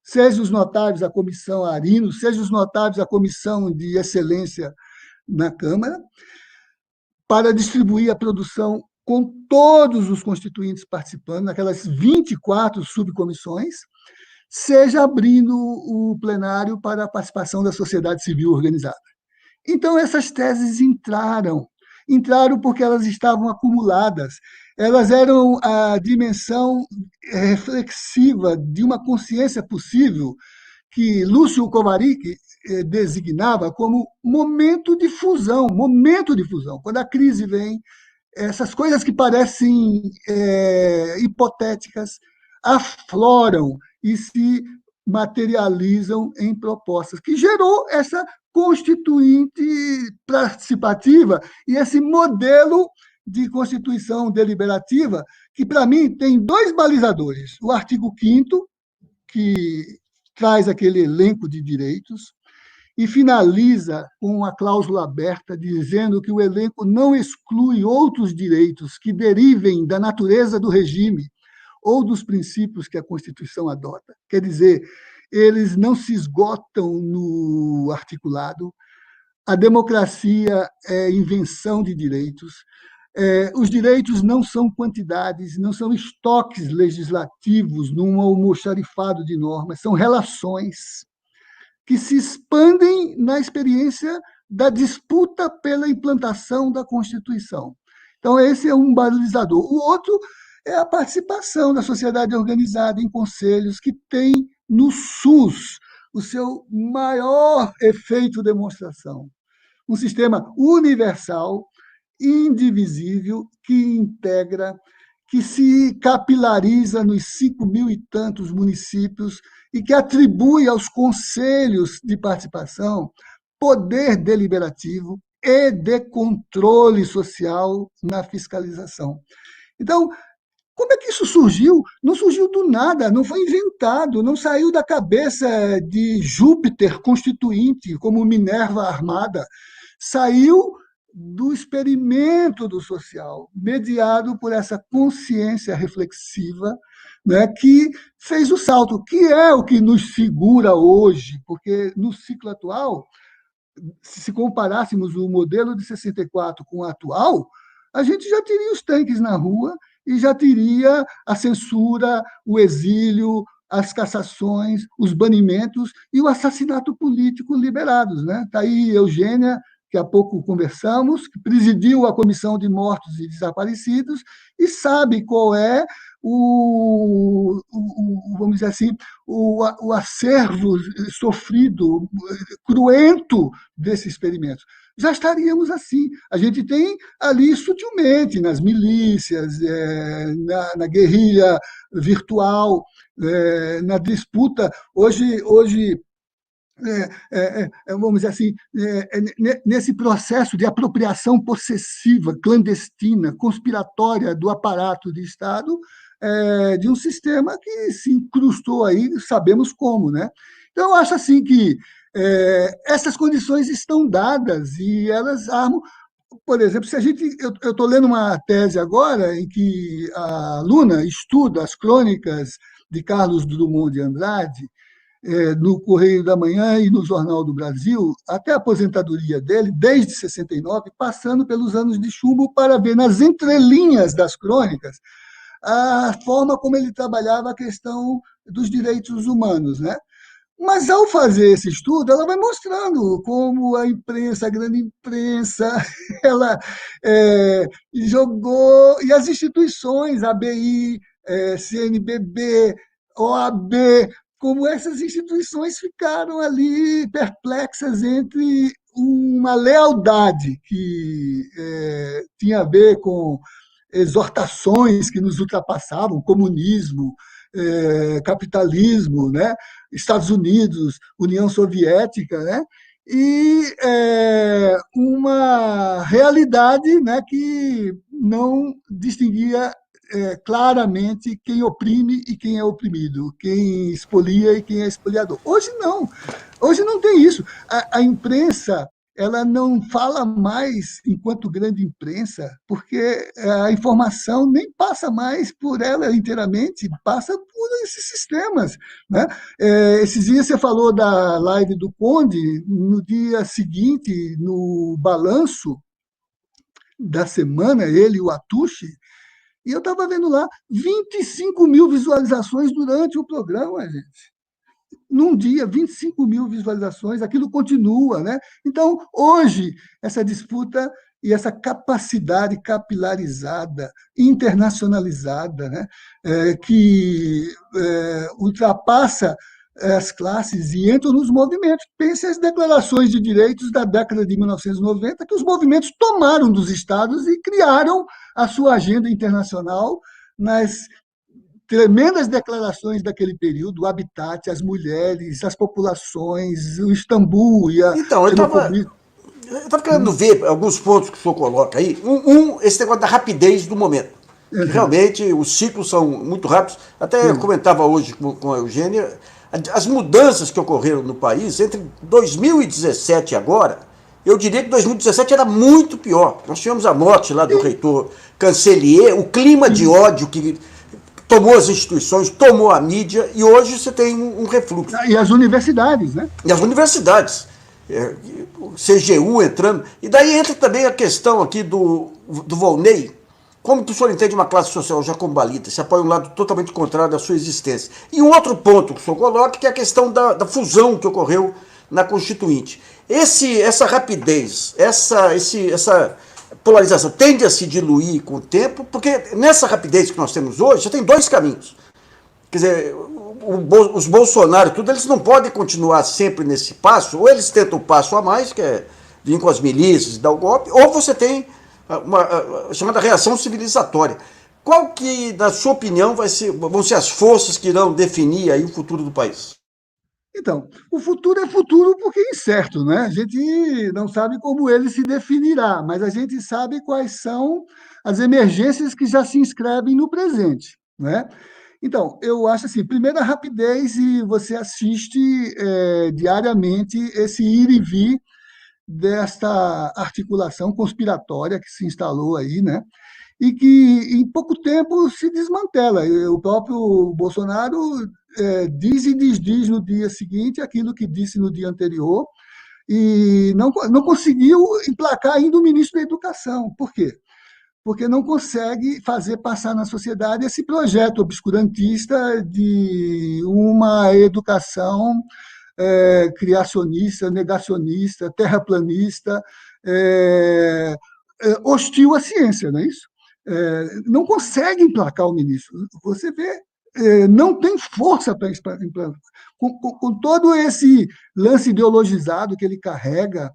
seja os notáveis a comissão Arino, seja os notáveis a comissão de excelência na Câmara, para distribuir a produção com todos os constituintes participando, naquelas 24 subcomissões, seja abrindo o plenário para a participação da sociedade civil organizada. Então, essas teses entraram porque elas estavam acumuladas, elas eram a dimensão reflexiva de uma consciência possível que Lúcio Kovarik designava como momento de fusão. Quando a crise vem, essas coisas que parecem hipotéticas afloram e se materializam em propostas, que gerou essa constituinte participativa e esse modelo de constituição deliberativa, que, para mim, tem dois balizadores. O artigo 5º, que traz aquele elenco de direitos, e finaliza com uma cláusula aberta, dizendo que o elenco não exclui outros direitos que derivem da natureza do regime ou dos princípios que a Constituição adota. Quer dizer, eles não se esgotam no articulado. A democracia é invenção de direitos. Os direitos não são quantidades, não são estoques legislativos num almoxarifado de normas, são relações que se expandem na experiência da disputa pela implantação da Constituição. Então, esse é um balizador. O outro é a participação da sociedade organizada em conselhos, que tem no SUS o seu maior efeito demonstração. Um sistema universal, indivisível, que integra, que se capilariza nos 5.000 e tantos municípios e que atribui aos conselhos de participação poder deliberativo e de controle social na fiscalização. Então, como é que isso surgiu? Não surgiu do nada, não foi inventado, não saiu da cabeça de Júpiter constituinte, como Minerva armada. saiu do experimento do social, mediado por essa consciência reflexiva, né, que fez o salto, que é o que nos segura hoje, porque no ciclo atual, se comparássemos o modelo de 64 com o atual, a gente já teria os tanques na rua e já teria a censura, o exílio, as cassações, os banimentos e o assassinato político liberados. Né? Está aí Eugênia, que há pouco conversamos, que presidiu a Comissão de Mortos e Desaparecidos e sabe qual é vamos dizer assim, o acervo sofrido, cruento desse experimento. Já estaríamos assim. A gente tem ali sutilmente, nas milícias, na guerrilha virtual, na disputa. Hoje vamos dizer assim, nesse processo de apropriação possessiva, clandestina, conspiratória do aparato de Estado, de um sistema que se incrustou aí, sabemos como, né? Então, eu acho assim que essas condições estão dadas e elas armam. Por exemplo, se a gente, eu estou lendo uma tese agora em que a aluna estuda as crônicas de Carlos Drummond de Andrade, no Correio da Manhã e no Jornal do Brasil, até a aposentadoria dele, desde 69, passando pelos anos de chumbo, para ver nas entrelinhas das crônicas a forma como ele trabalhava a questão dos direitos humanos, né? Mas, ao fazer esse estudo, ela vai mostrando como a imprensa, a grande imprensa, ela jogou, e as instituições, ABI, CNBB, OAB, como essas instituições ficaram ali perplexas entre uma lealdade que tinha a ver com exortações que nos ultrapassavam, comunismo, capitalismo, né? Estados Unidos, União Soviética, né? E uma realidade, né, que não distinguia claramente quem oprime e quem é oprimido, quem expolia e quem é expoliador. Hoje não tem isso. A imprensa, ela não fala mais enquanto grande imprensa, porque a informação nem passa mais por ela inteiramente, passa por esses sistemas. Né? Esses dias você falou da live do Conde, no dia seguinte, no balanço da semana, ele e o Atushi, e eu estava vendo lá 25 mil visualizações durante o programa, gente. Num dia, 25 mil visualizações, aquilo continua. Né? Então, hoje, essa disputa e essa capacidade capilarizada, internacionalizada, né? Que ultrapassa as classes e entra nos movimentos. Pense as declarações de direitos da década de 1990, que os movimentos tomaram dos estados e criaram a sua agenda internacional nas tremendas declarações daquele período, o habitat, as mulheres, as populações, o Istambul e a Então, xenofobia. eu estava querendo ver alguns pontos que o senhor coloca aí. Esse negócio da rapidez do momento. Que Uhum. realmente os ciclos são muito rápidos. Até eu comentava hoje com a Eugênia, as mudanças que ocorreram no país entre 2017 e agora, eu diria que 2017 era muito pior. Nós tivemos a morte lá do reitor Cancelier, o clima de ódio que tomou as instituições, tomou a mídia, e hoje você tem um refluxo. E as universidades, né? E as universidades, o CGU entrando. E daí entra também a questão aqui do Volney. Como que o senhor entende uma classe social jacombalita? Se apoia um lado totalmente contrário da sua existência. E um outro ponto que o senhor coloca, que é a questão da fusão que ocorreu na Constituinte. Essa rapidez, essa polarização tende a se diluir com o tempo, porque nessa rapidez que nós temos hoje, já tem dois caminhos. Quer dizer, os Bolsonaro, tudo, eles não podem continuar sempre nesse passo, ou eles tentam o passo a mais, que é vir com as milícias e dar o golpe, ou você tem uma chamada reação civilizatória. Qual que, na sua opinião, vão ser as forças que irão definir aí o futuro do país? Então, o futuro é futuro porque é incerto, né? A gente não sabe como ele se definirá, mas a gente sabe quais são as emergências que já se inscrevem no presente, né? Então, eu acho assim, primeiro a rapidez, e você assiste diariamente esse ir e vir desta articulação conspiratória que se instalou aí, né? E que em pouco tempo se desmantela. O próprio Bolsonaro diz e desdiz no dia seguinte aquilo que disse no dia anterior, e não conseguiu emplacar ainda o ministro da Educação. Por quê? Porque não consegue fazer passar na sociedade esse projeto obscurantista de uma educação criacionista, negacionista, terraplanista, hostil à ciência, não é isso? Não consegue emplacar o ministro. Você vê, não tem força para implantar. Com todo esse lance ideologizado que ele carrega,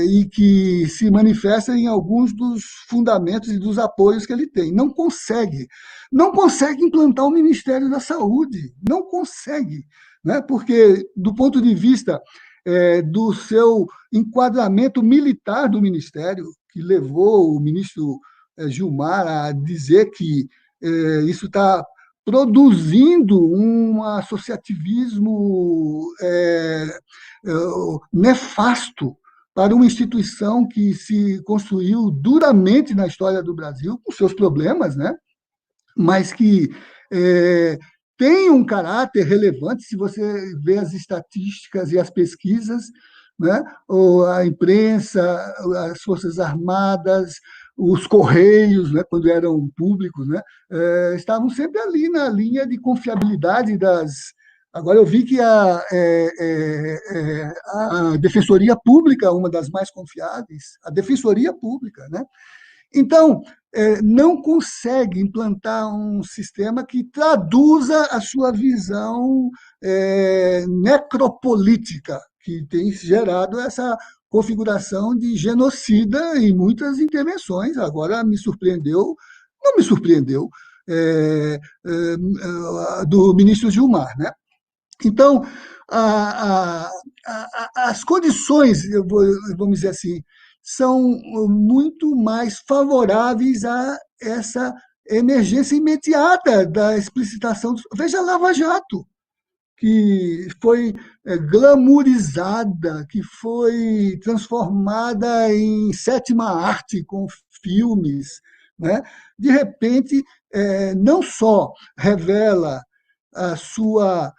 e que se manifesta em alguns dos fundamentos e dos apoios que ele tem. Não consegue implantar o Ministério da Saúde, não consegue, né? Porque, do ponto de vista do seu enquadramento militar do Ministério, que levou o ministro Gilmar a dizer que isso está produzindo um associativismo nefasto para uma instituição que se construiu duramente na história do Brasil, com seus problemas, né? Mas que tem um caráter relevante, se você vê as estatísticas e as pesquisas, né? A imprensa, as Forças Armadas, os Correios, né, quando eram públicos, né, estavam sempre ali na linha de confiabilidade das. Agora eu vi que a Defensoria Pública, uma das mais confiáveis, a Defensoria Pública, né? Então, não consegue implantar um sistema que traduza a sua visão necropolítica, que tem gerado essa configuração de genocida em muitas intervenções. Agora me surpreendeu, não me surpreendeu, do ministro Gilmar, né? Então, as condições, vamos dizer assim, são muito mais favoráveis a essa emergência imediata da explicitação. Veja a Lava Jato, que foi glamourizada, que foi transformada em sétima arte com filmes, né? De repente, não só revela a sua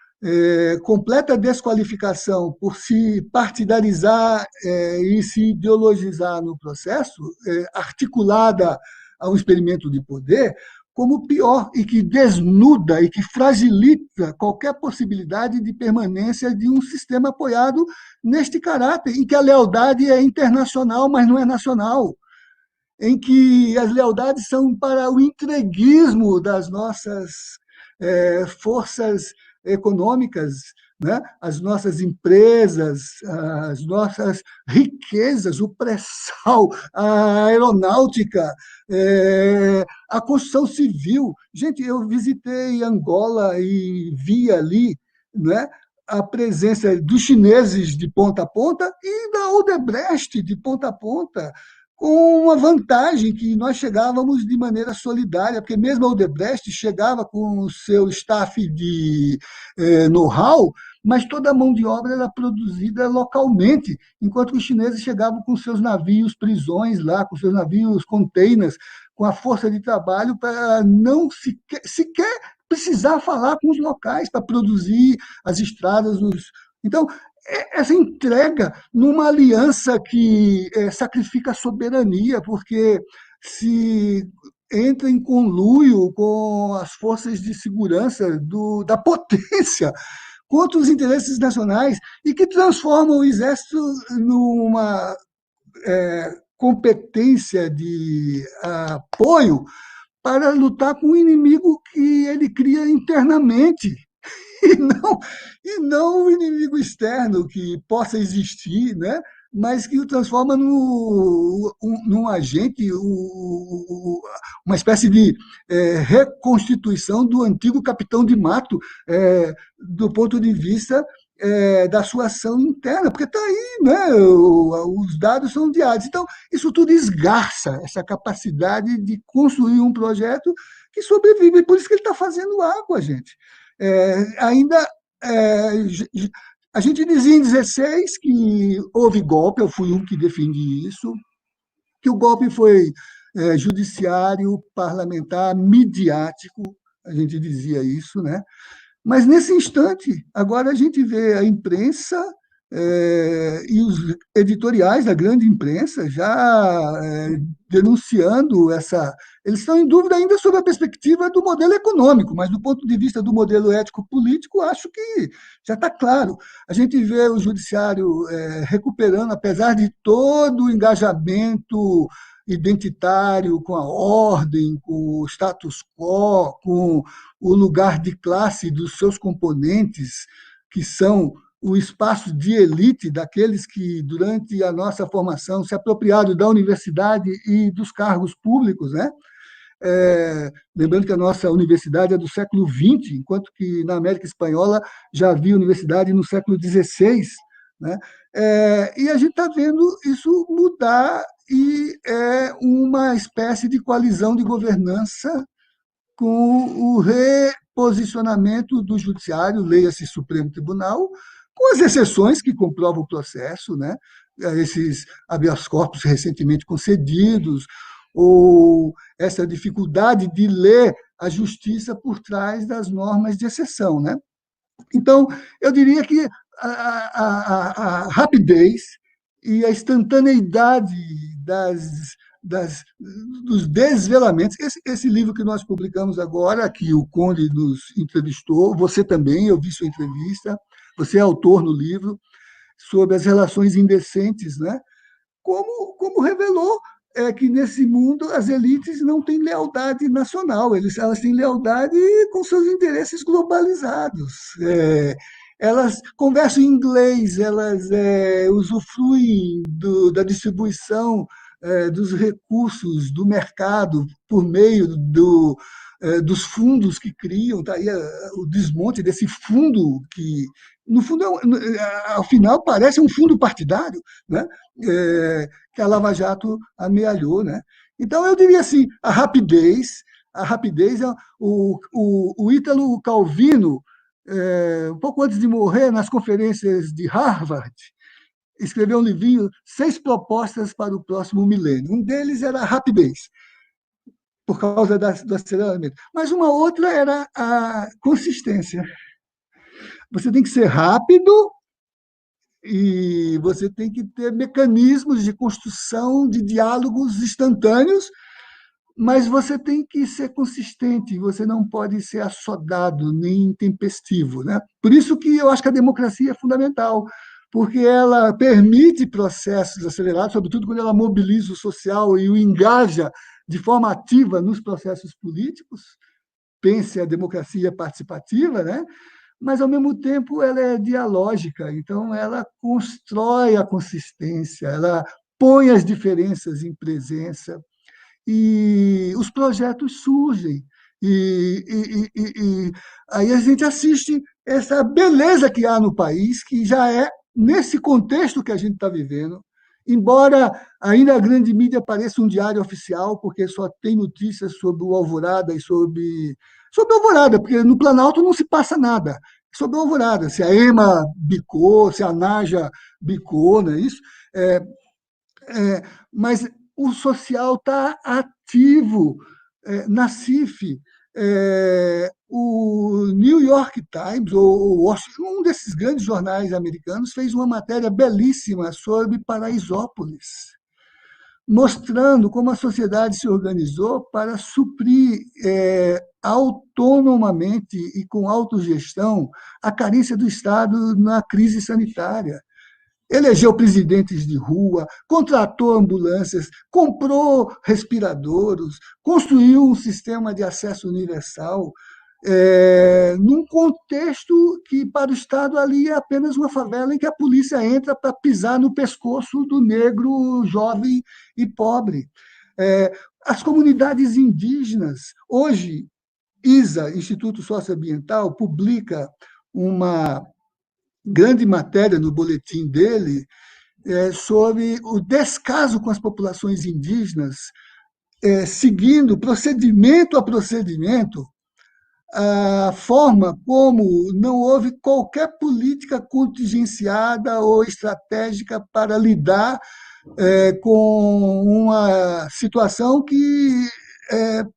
completa desqualificação por se partidarizar e se ideologizar no processo, articulada a um experimento de poder, como pior, e que desnuda e que fragiliza qualquer possibilidade de permanência de um sistema apoiado neste caráter, em que a lealdade é internacional, mas não é nacional, em que as lealdades são para o entreguismo das nossas forças econômicas, né? As nossas empresas, as nossas riquezas, o pré-sal, a aeronáutica, a construção civil. Gente, eu visitei Angola e vi ali, né, a presença dos chineses de ponta a ponta e da Odebrecht de ponta a ponta, com uma vantagem que nós chegávamos de maneira solidária, porque mesmo a Odebrecht chegava com o seu staff de know-how, mas toda a mão de obra era produzida localmente, enquanto que os chineses chegavam com seus navios prisões lá, com seus navios containers, com a força de trabalho para não sequer precisar falar com os locais para produzir as estradas. Então, essa entrega numa aliança que sacrifica a soberania, porque se entra em conluio com as forças de segurança da potência contra os interesses nacionais e que transformam o exército numa competência de apoio para lutar com um inimigo que ele cria internamente, e não, e não o inimigo externo que possa existir, né? Mas que o transforma num agente, uma espécie de reconstituição do antigo capitão de mato, do ponto de vista da sua ação interna, porque está aí, né? Os dados são diários. Então, isso tudo esgarça essa capacidade de construir um projeto que sobrevive. Por isso que ele está fazendo água, gente. Ainda A gente dizia em 16 que houve golpe, eu fui um que defendi isso, que o golpe foi judiciário, parlamentar, midiático, a gente dizia isso, né? Mas nesse instante, agora a gente vê a imprensa e os editoriais da grande imprensa já denunciando essa. Eles estão em dúvida ainda sobre a perspectiva do modelo econômico, mas do ponto de vista do modelo ético-político, acho que já está claro. A gente vê o judiciário recuperando, apesar de todo o engajamento identitário com a ordem, com o status quo, com o lugar de classe dos seus componentes, que são o espaço de elite daqueles que, durante a nossa formação, se apropriaram da universidade e dos cargos públicos, né? Lembrando que a nossa universidade é do século XX, enquanto que na América Espanhola já havia universidade no século XVI, né? E a gente está vendo isso mudar e é uma espécie de coalizão de governança com o reposicionamento do judiciário, leia-se Supremo Tribunal, com as exceções que comprovam o processo, né? Esses habeas corpus recentemente concedidos, ou essa dificuldade de ler a justiça por trás das normas de exceção, né? Então, eu diria que a rapidez e a instantaneidade dos desvelamentos. Esse livro que nós publicamos agora, que o Conde nos entrevistou, você também, eu vi sua entrevista, você é autor no livro, sobre as relações indecentes, né? Como revelou que nesse mundo as elites não têm lealdade nacional, elas têm lealdade com seus interesses globalizados. Elas conversam em inglês, elas usufruem da distribuição dos recursos do mercado por meio dos fundos que criam, tá aí o desmonte desse fundo que, no fundo, ao final parece um fundo partidário, né? Que a Lava Jato amealhou, né? Então eu diria assim, a rapidez é o Ítalo Calvino, um pouco antes de morrer, nas conferências de Harvard, escreveu um livrinho, 6 propostas para o próximo milênio. Um deles era a rapidez, por causa do aceleramento. Mas uma outra era a consistência. Você tem que ser rápido e você tem que ter mecanismos de construção de diálogos instantâneos, mas você tem que ser consistente, você não pode ser assodado nem intempestivo, né? Por isso que eu acho que a democracia é fundamental, porque ela permite processos acelerados, sobretudo quando ela mobiliza o social e o engaja de forma ativa nos processos políticos. Pense a democracia participativa, né? Mas, ao mesmo tempo, ela é dialógica, então ela constrói a consistência, ela põe as diferenças em presença, e os projetos surgem. E aí a gente assiste essa beleza que há no país, que já é nesse contexto que a gente está vivendo, embora ainda a grande mídia pareça um diário oficial, porque só tem notícias sobre o Alvorada e sobre o Alvorada, porque no Planalto não se passa nada. Sobre o Alvorada, se a EMA bicou, se a Naja bicou, não é isso? Mas o social está ativo. Na CIF, o New York Times, ou Washington, um desses grandes jornais americanos, fez uma matéria belíssima sobre Paraisópolis, mostrando como a sociedade se organizou para suprir autonomamente e com autogestão a carência do Estado na crise sanitária. Elegeu presidentes de rua, contratou ambulâncias, comprou respiradores, construiu um sistema de acesso universal, num contexto que, para o Estado, ali é apenas uma favela em que a polícia entra para pisar no pescoço do negro jovem e pobre. As comunidades indígenas, hoje, ISA, Instituto Socioambiental, publica uma grande matéria no boletim dele sobre o descaso com as populações indígenas, seguindo procedimento a procedimento a forma como não houve qualquer política contingenciada ou estratégica para lidar com uma situação que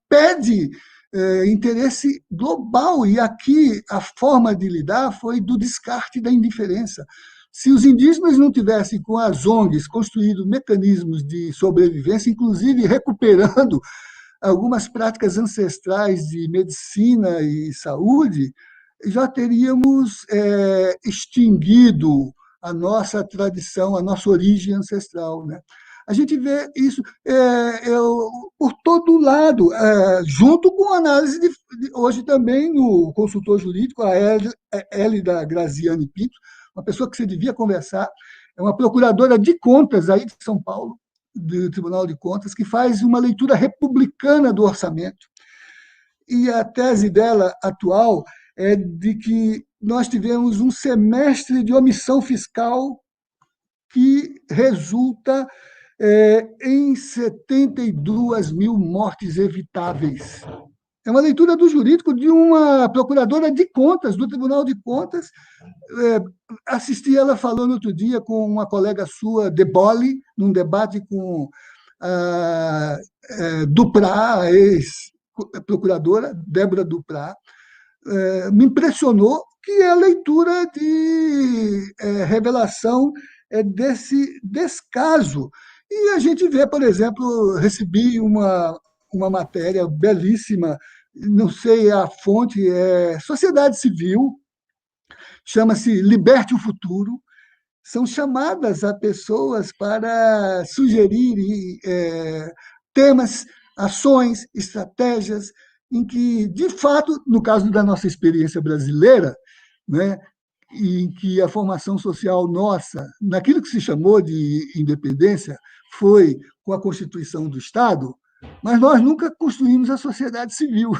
pede interesse global. E aqui a forma de lidar foi do descarte e da indiferença. Se os indígenas não tivessem, com as ONGs, construído mecanismos de sobrevivência, inclusive recuperando algumas práticas ancestrais de medicina e saúde, já teríamos extinguido a nossa tradição, a nossa origem ancestral, né? A gente vê isso por todo lado, junto com a análise hoje também no consultor jurídico, a Hélida Graziani Pinto, uma pessoa que você devia conversar, é uma procuradora de contas aí de São Paulo, do Tribunal de Contas, que faz uma leitura republicana do orçamento. E a tese dela atual é de que nós tivemos um semestre de omissão fiscal que resulta em 72 mil mortes evitáveis. É uma leitura do jurídico de uma procuradora de contas, do Tribunal de Contas. Assisti ela falando outro dia com uma colega sua, Debole, num debate com a Duprá, a ex-procuradora, Débora Duprá. Me impressionou que é a leitura de revelação desse descaso. E a gente vê, por exemplo, recebi uma matéria belíssima, não sei a fonte, é Sociedade Civil, chama-se Liberte o Futuro. São chamadas a pessoas para sugerir temas, ações, estratégias, em que, de fato, no caso da nossa experiência brasileira, né, em que a formação social nossa, naquilo que se chamou de independência, foi com a Constituição do Estado, mas nós nunca construímos a sociedade civil.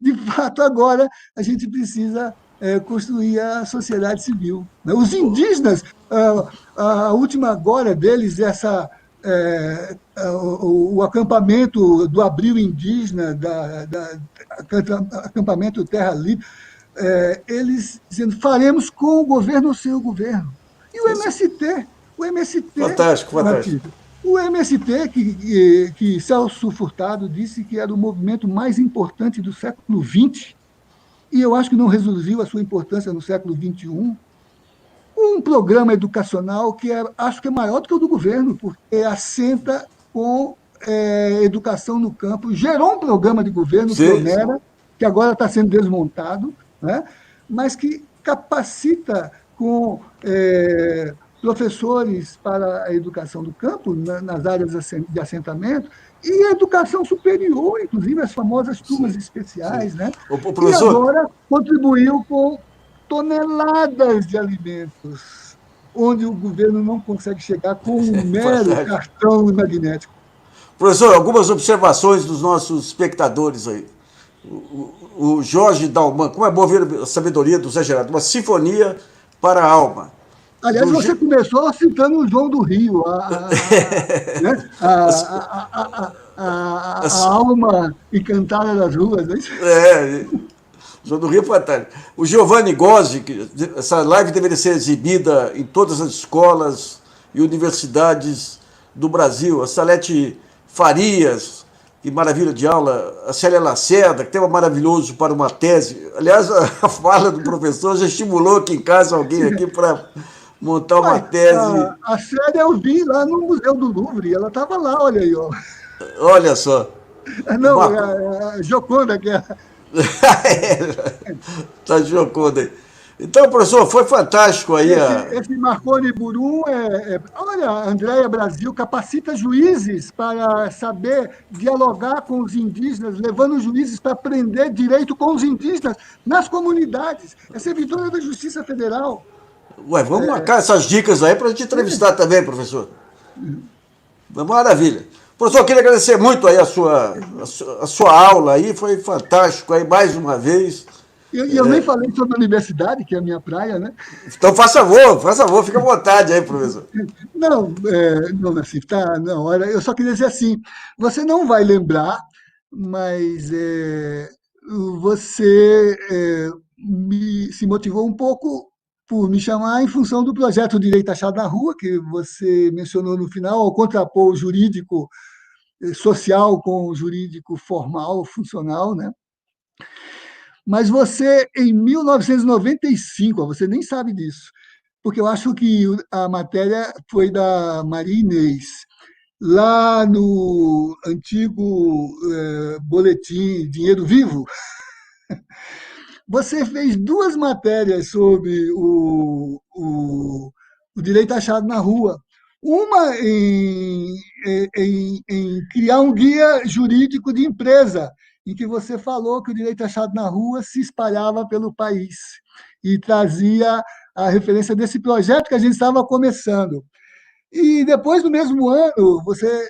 De fato, agora a gente precisa construir a sociedade civil. Os indígenas, a última agora deles, o acampamento do Abril Indígena, acampamento Terra Livre, eles dizendo, faremos com o governo ou sem o governo. E o MST, fantástico, fantástico. O MST, que Celso Furtado disse que era o movimento mais importante do século XX, e eu acho que não reduziu a sua importância no século XXI, um programa educacional que acho que é maior do que o do governo, porque assenta com educação no campo, gerou um programa de governo, Pionera, que agora está sendo desmontado, né? Mas que capacita com professores para a educação do campo, nas áreas de assentamento, e a educação superior, inclusive as famosas turmas especiais, né? Professor... E agora contribuiu com toneladas de alimentos, onde o governo não consegue chegar com um mero cartão magnético. Professor, algumas observações dos nossos espectadores aí. O Jorge Dalman, como é bom ver a sabedoria do Zé Gerardo, uma sinfonia para a alma. Aliás, você começou citando o João do Rio, né? A alma encantada das ruas, não é isso? João do Rio é fantástico. O Giovanni Gozzi, essa live deveria ser exibida em todas as escolas e universidades do Brasil. A Salete Farias, que maravilha de aula. A Célia Lacerda, que tema maravilhoso para uma tese. Aliás, a fala do professor já estimulou aqui em casa alguém aqui para montar uma tese. A Célia eu vi lá no Museu do Louvre, ela estava lá, olha aí. Ó. Olha só. Não, a Gioconda, que é... Tá jocondo aí. Então, professor, foi fantástico aí. Esse Marconi Burum olha, a Andréia Brasil capacita juízes para saber dialogar com os indígenas, levando os juízes para aprender direito com os indígenas nas comunidades. É servidora da Justiça Federal. Ué, vamos marcar essas dicas aí para a gente entrevistar também, professor. Maravilha. Professor, eu queria agradecer muito aí a sua aula aí, foi fantástico aí, mais uma vez. E eu nem falei sobre a universidade, que é a minha praia, né? Então, faça favor, fica à vontade aí, professor. Não, assim, tá na hora. Eu só queria dizer assim, você não vai lembrar, mas você se motivou um pouco por me chamar em função do projeto Direito Achado na Rua, que você mencionou no final, ao contrapor o jurídico social com o jurídico formal, funcional, né? Mas você, em 1995, você nem sabe disso, porque eu acho que a matéria foi da Maria Inês, lá no antigo boletim Dinheiro Vivo, você fez duas matérias sobre o direito achado na rua. Uma em criar um guia jurídico de empresa, em que você falou que o direito achado na rua se espalhava pelo país e trazia a referência desse projeto que a gente estava começando. E depois, no mesmo ano, você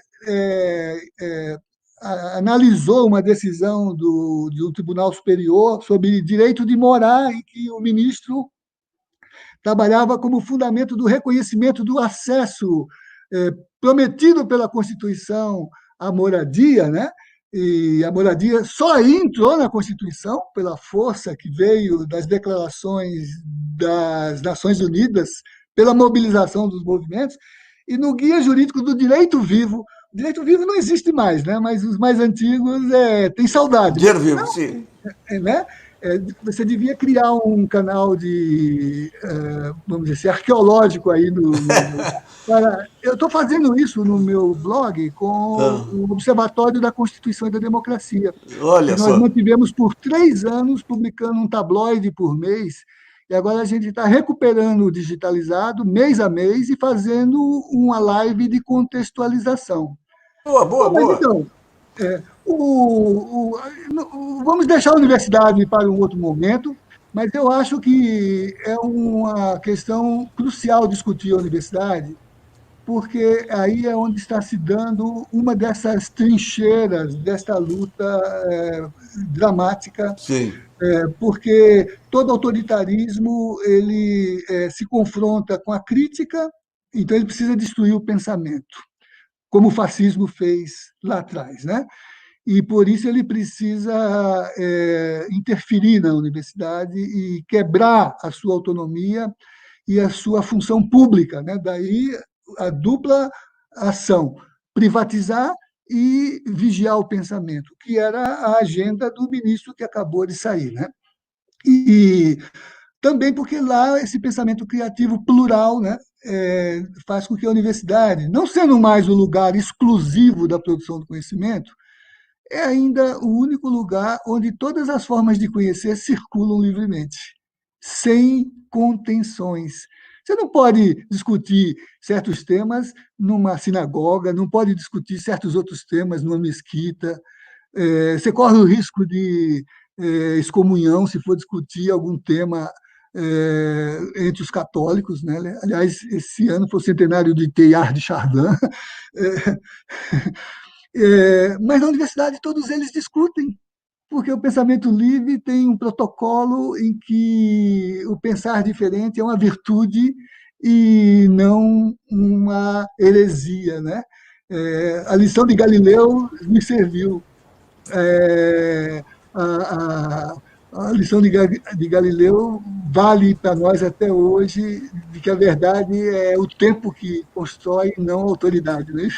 analisou uma decisão do Tribunal Superior sobre direito de morar, em que o ministro trabalhava como fundamento do reconhecimento do acesso prometido pela Constituição à moradia, né? E a moradia só entrou na Constituição pela força que veio das declarações das Nações Unidas, pela mobilização dos movimentos, e no Guia Jurídico do Direito Vivo. O direito vivo não existe mais, né? Mas os mais antigos têm saudade. Dinheiro Vivo, sim. Né? Você devia criar um canal de, vamos dizer assim, arqueológico aí eu estou fazendo isso no meu blog com o Observatório da Constituição e da Democracia. Olha Que nós só. mantivemos por 3 anos, publicando um tabloide por mês, e agora a gente está recuperando o digitalizado, mês a mês, e fazendo uma live de contextualização. Boa, boa, Bom, mas boa. então, vamos deixar a universidade para um outro momento, mas eu acho que é uma questão crucial discutir a universidade, porque aí é onde está se dando uma dessas trincheiras desta luta dramática, Sim. porque todo autoritarismo ele se confronta com a crítica, então ele precisa destruir o pensamento, como o fascismo fez lá atrás, né? E por isso ele precisa interferir na universidade e quebrar a sua autonomia e a sua função pública, né? Daí a dupla ação, privatizar e vigiar o pensamento, que era a agenda do ministro que acabou de sair, né? E também porque lá esse pensamento criativo plural, né, faz com que a universidade, não sendo mais o lugar exclusivo da produção do conhecimento, é ainda o único lugar onde todas as formas de conhecer circulam livremente, sem contenções. Você não pode discutir certos temas numa sinagoga, não pode discutir certos outros temas numa mesquita. Você corre o risco de excomunhão se for discutir algum tema entre os católicos, né? Aliás, esse ano foi o centenário de Teilhard de Chardin. Mas na universidade todos eles discutem, porque o pensamento livre tem um protocolo em que o pensar diferente é uma virtude e não uma heresia, né? A lição de Galileu me serviu. A, a lição de Galileu vale para nós até hoje, de que a verdade é o tempo que constrói, não a autoridade. Né?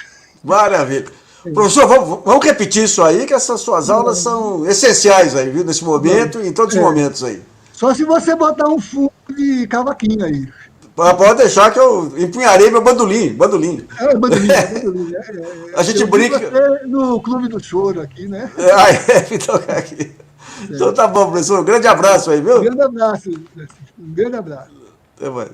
Maravilha. Professor, vamos repetir isso aí, que essas suas aulas são essenciais aí, viu? Nesse momento e em todos os momentos aí. Só se você botar um fundo de cavaquinho aí. Pode deixar que eu empunharei meu bandolim. Bandolim. Bandolim. A gente brinca. Você no Clube do Choro aqui, né? Me tocar aqui. Então tá bom, professor. Um grande abraço aí, viu? Um grande abraço. Um grande abraço. Até mais.